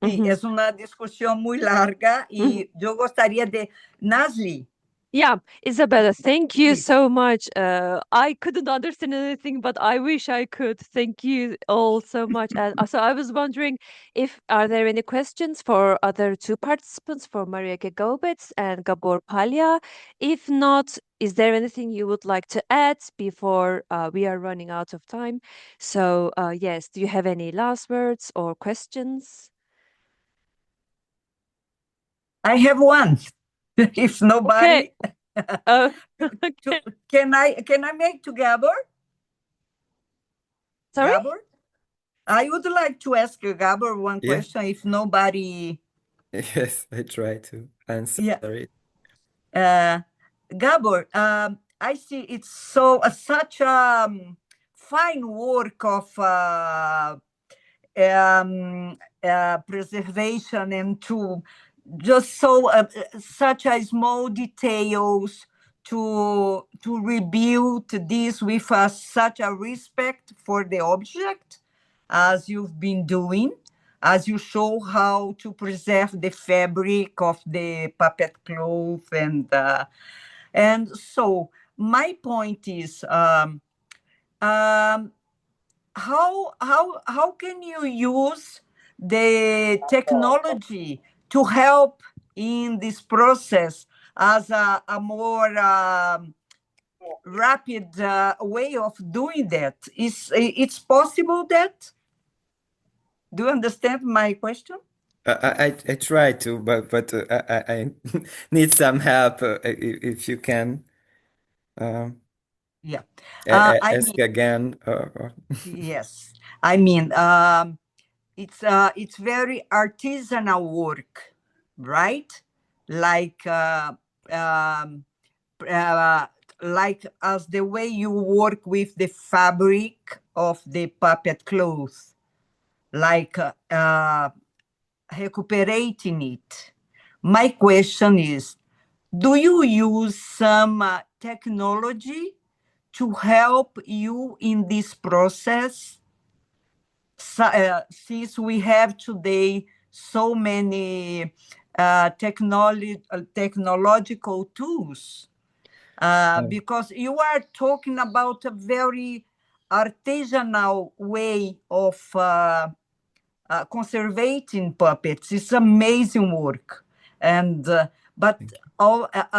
sí, Mhm. es una discusión muy larga Mhm. y yo gustaría de Nazli. Yeah, Isabella, thank you Please. so much. I couldn't understand anything, but I wish I could. Thank you all so much. And so I was wondering if are there any questions for other two participants, for Mareike Gaubitz and Gábor Palya? If not, is there anything you would like to add before we are running out of time? So yes, do you have any last words or questions? I have one. If Okay. nobody, Okay. can I make to Gabor? Sorry? Gabor? I would like to ask Gabor one Yeah, question if nobody. yes, I try to answer Yeah. it. Gabor, I see it's such a fine work of preservation and to just such a small details to rebuild this with such a respect for the object as you've been doing, as you show how to preserve the fabric of the puppet cloth. And so my point is, how can you use the technology to help in this process as a more rapid way of doing that? It's possible that? Do you understand my question? I try to, but I need some help if you can Yeah. I ask mean, again. yes. I mean, it's very artisanal work, right? Like um, uh, like as the way you work with the fabric of the puppet clothes, like recuperating it. My question is, do you use some technology to help you in this process? Since we have today so many technological tools, because you are talking about a very artisanal way of conserving puppets. It's amazing work, and but all at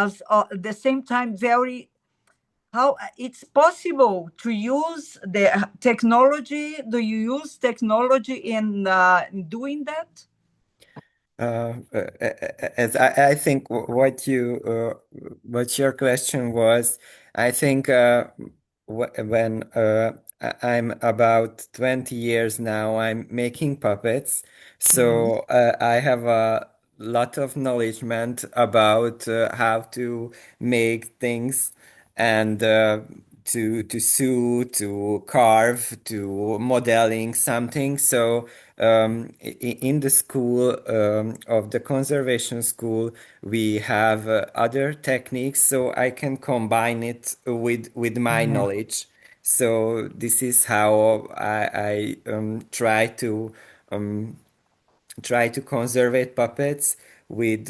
the same time very how it's possible to use the technology. Do you use technology in doing that? As I think what your question was, I think when I'm about 20 years now, I'm making puppets, so I have a lot of knowledge about how to make things and to sew, to carve, to modeling something. So in the school of the conservation school, we have other techniques, so I can combine it with my knowledge. So this is how I try to conserve puppets with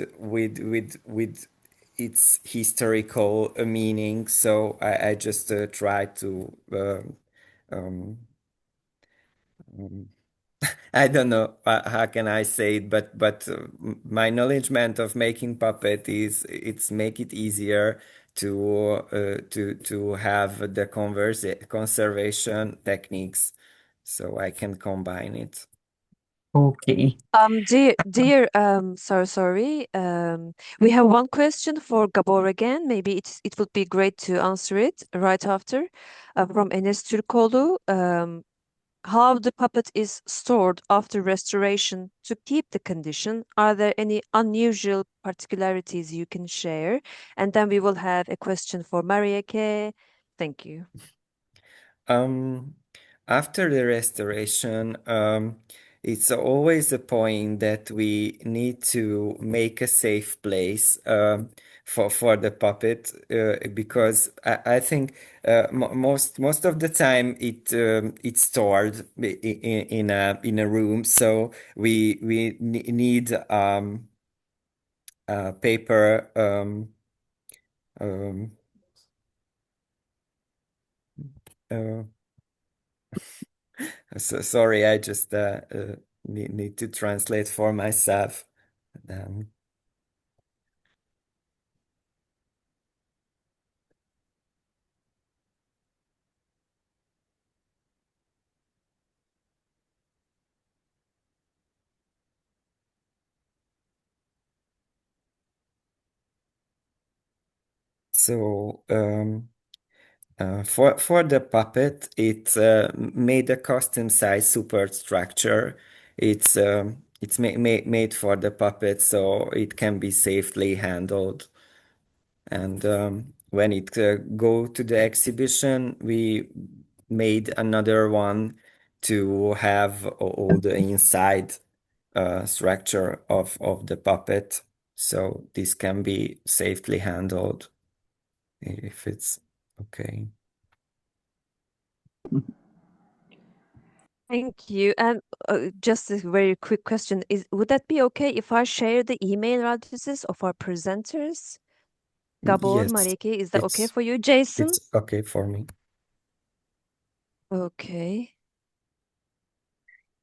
its historical meaning. So I just try to um, I don't know how can I say it, but my knowledge of making puppet is it's make it easier to have the conservation techniques, so I can combine it. Okay. Sorry. We have one question for Gabor again. Maybe it would be great to answer it right after. From Enes Türkoğlu. How the puppet is stored after restoration to keep the condition? Are there any unusual particularities you can share? And then we will have a question for Mareike. Thank you. After the restoration, it's always a point that we need to make a safe place for the puppet because I think most of the time it's stored in a room, so we need paper. Um, uh, So sorry, I just need to translate for myself. Um, so for the puppet, it made a custom size support structure. It's made for the puppet, so it can be safely handled. And when it go to the exhibition, we made another one to have all the inside structure of the puppet, so this can be safely handled if it's okay. Thank you. And just a very quick question would that be okay if I share the email addresses of our presenters? Gabor, Yes, Mareike, is that okay it's for you? Jason? okay for me. Okay.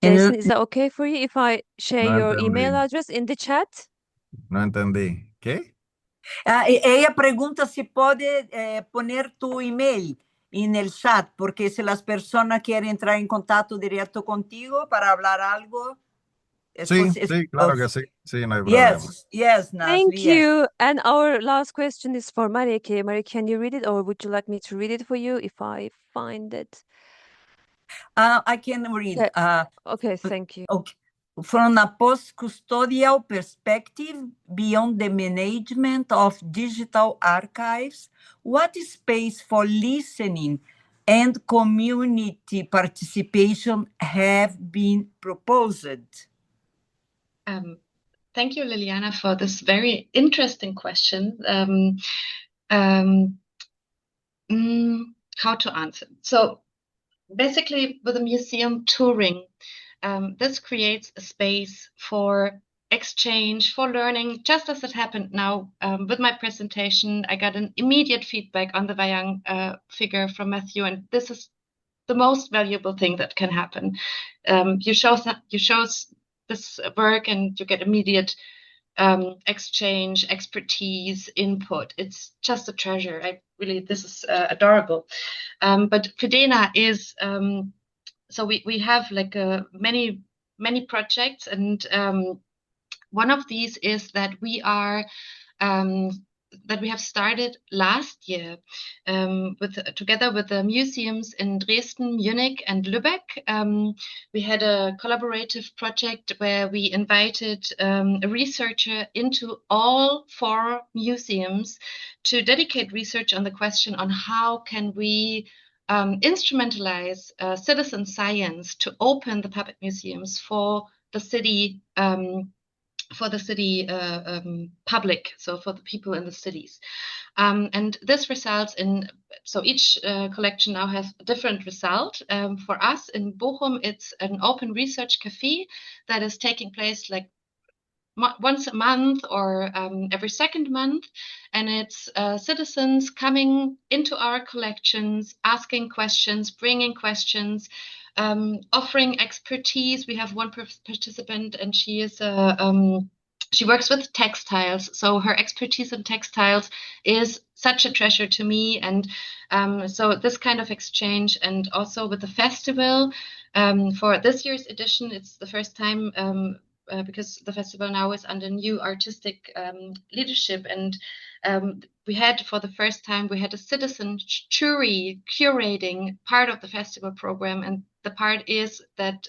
Jason, is that okay for you if I share No your email entendí. address in the chat? No entendí. ¿Qué? Ella pregunta si puede poner tu email en el chat, porque si las personas quieren entrar en contacto directo contigo para hablar algo, es Sí, posible. claro que sí. Sí, no hay problema. Yes, Thank Nazli, yes. you. And our last question is for Mareike. Mareike, can you read it, or would you like me to read it for you if I find it? I can read. Okay, thank you. Okay. From a post-custodial perspective, beyond the management of digital archives, what space for listening and community participation have been proposed? Thank you, Liliana, for this very interesting question. How to answer? So basically, with the museum touring, this creates a space for exchange, for learning, just as it happened now with my presentation. I got an immediate feedback on the Vayang figure from Matthew, and this is the most valuable thing that can happen. You show this work and you get immediate exchange, expertise, input. It's just a treasure. This is adorable. But Fidena is, so we have like many projects, and one of these is that we have started last year together with the museums in Dresden, Munich, and Lübeck. We had a collaborative project where we invited a researcher into all 4 museums to dedicate research on the question on how can we instrumentalize citizen science to open the puppet museums for the city public, so for the people in the cities. And this results in, so each collection now has a different result. For us in Bochum, it's an open research cafe that is taking place like once a month or every second month, and it's citizens coming into our collections, asking questions, bringing questions, offering expertise. We have one participant, and she works with textiles, so her expertise in textiles is such a treasure to me. And so this kind of exchange, and also with the festival, for this year's edition, it's the first time because the festival now is under new artistic leadership, and we had, for the first time, we had a citizen jury curating part of the festival program, and the part is that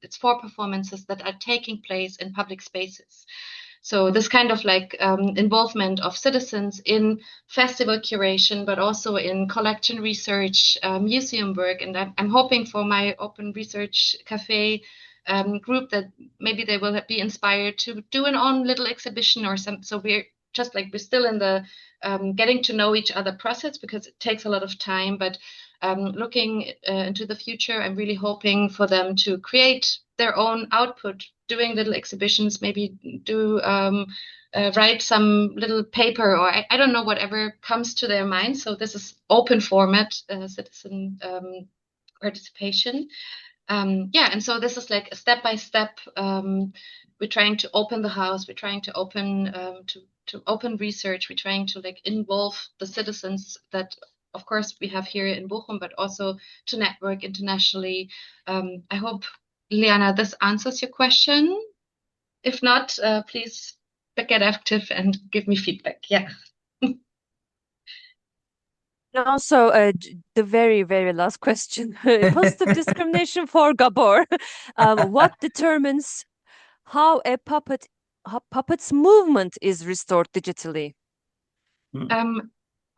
it's 4 performances that are taking place in public spaces. So this kind of like involvement of citizens in festival curation, but also in collection research, museum work, and I'm hoping for my open research cafe group that maybe they will be inspired to do an own little exhibition or something. So we're still in the getting to know each other process, because it takes a lot of time. But looking into the future, I'm really hoping for them to create their own output, doing little exhibitions, maybe do write some little paper, or I don't know, whatever comes to their mind. So this is open format citizen participation. And so this is like a step by step. We're trying to open the house. We're trying to open to open research. We're trying to like involve the citizens that, of course, we have here in Bochum, but also to network internationally. I hope, Liana, this answers your question. If not, please get active and give me feedback. Yeah. And also, the very, very last question: positive discrimination for Gábor. What determines how a puppet's movement is restored digitally?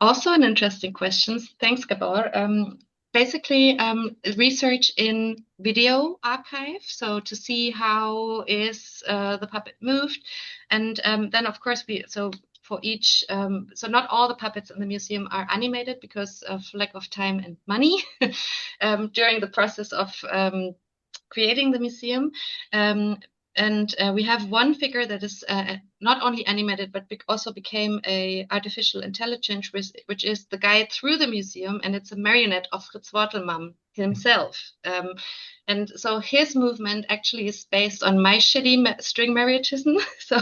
Also an interesting question. Thanks, Gábor. Basically, research in video archive, so to see how is the puppet moved, and then of course for each, so not all the puppets in the museum are animated because of lack of time and money during the process of creating the museum. And we have one figure that is not only animated, but also became a artificial intelligence, which is the guide through the museum, and it's a marionette of Fritz Wortelmann. himself. And so his movement actually is based on my shitty string mariotism. So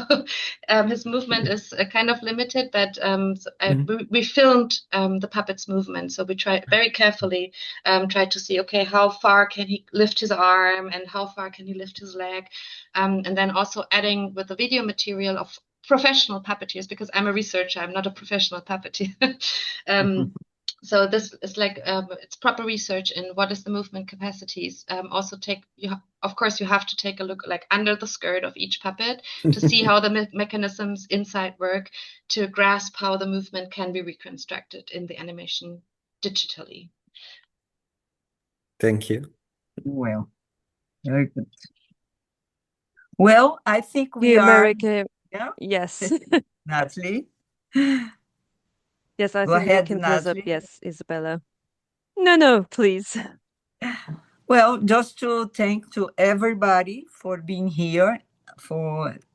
his movement is kind of limited, but we filmed the puppet's movement. So we tried very carefully, tried to see, okay, how far can he lift his arm and how far can he lift his leg? And then also adding with the video material of professional puppeteers, because I'm a researcher, I'm not a professional puppeteer. So this is like it's proper research in what is the movement capacities. Also of course you have to take a look like under the skirt of each puppet to see how the mechanisms inside work, to grasp how the movement can be reconstructed in the animation digitally. Thank you. Well, very good. Well, I think we Dear are. Mareike, Yeah, yes. Natalie. Yes, I Go think we ahead, can close up. Natalie. Yes, Isabella. No, please. Well, just to thank to everybody for being here.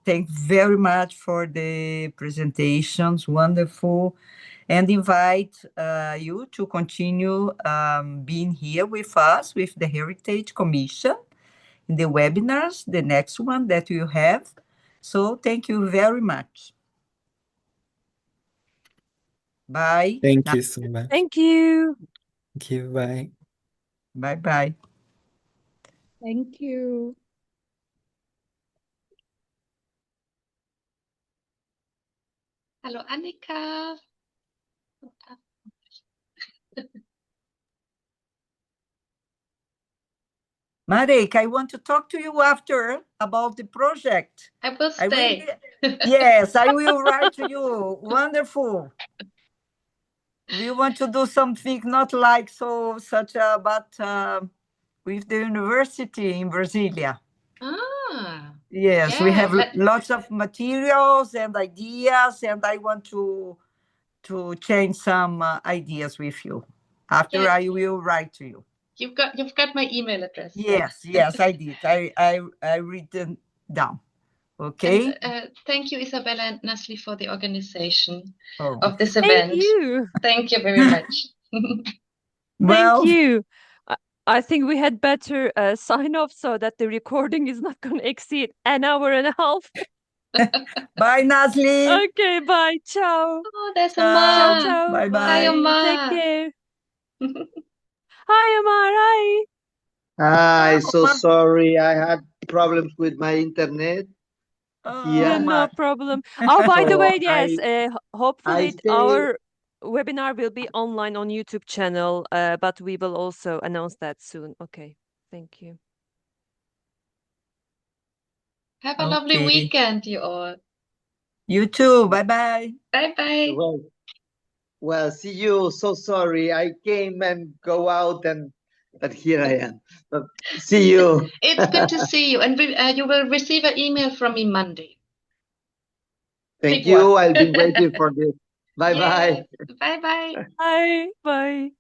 Thank very much for the presentations, wonderful, and invite you to continue being here with us with the Heritage Commission in the webinars, the next one that you have. So thank you very much. Bye. Thank you so much. Thank you. Thank you. Bye. Bye. Thank you. Hello, Annika. Mareike, I want to talk to you after about the project. I will stay. Yes, I will write to you. Wonderful. We want to do something not like but with the university in Brasilia. Yes, yeah, we have lots of materials and ideas, and I want to change some ideas with you. After I will write to you. You've got my email address. Yes, I did. I written down. Okay. And, thank you, Isabella and Nasli, for the organization Oh. of this event. Thank you. Thank you very much. Thank you. I think we had better sign off so that the recording is not going to exceed an hour and a half. Bye, Nasli. Okay, bye. Ciao. Oh, there's Ciao. Omar. Ciao. Bye. Hi, Omar. Take care. Hi, Omar. Hi. Hi, so sorry. I had problems with my internet. Yeah, no problem. Oh, by the way, yes, hopefully our webinar will be online on YouTube channel, but we will also announce that soon. Okay, thank you. Have a lovely weekend, you all. You too. Bye-bye. Bye-bye. Well, see you. So sorry. I came and go out, but here I am. But see you. It's good to see you. And you will receive an email from me Monday. Thank you. I'll be waiting for this. Bye-bye. Bye-bye. Bye.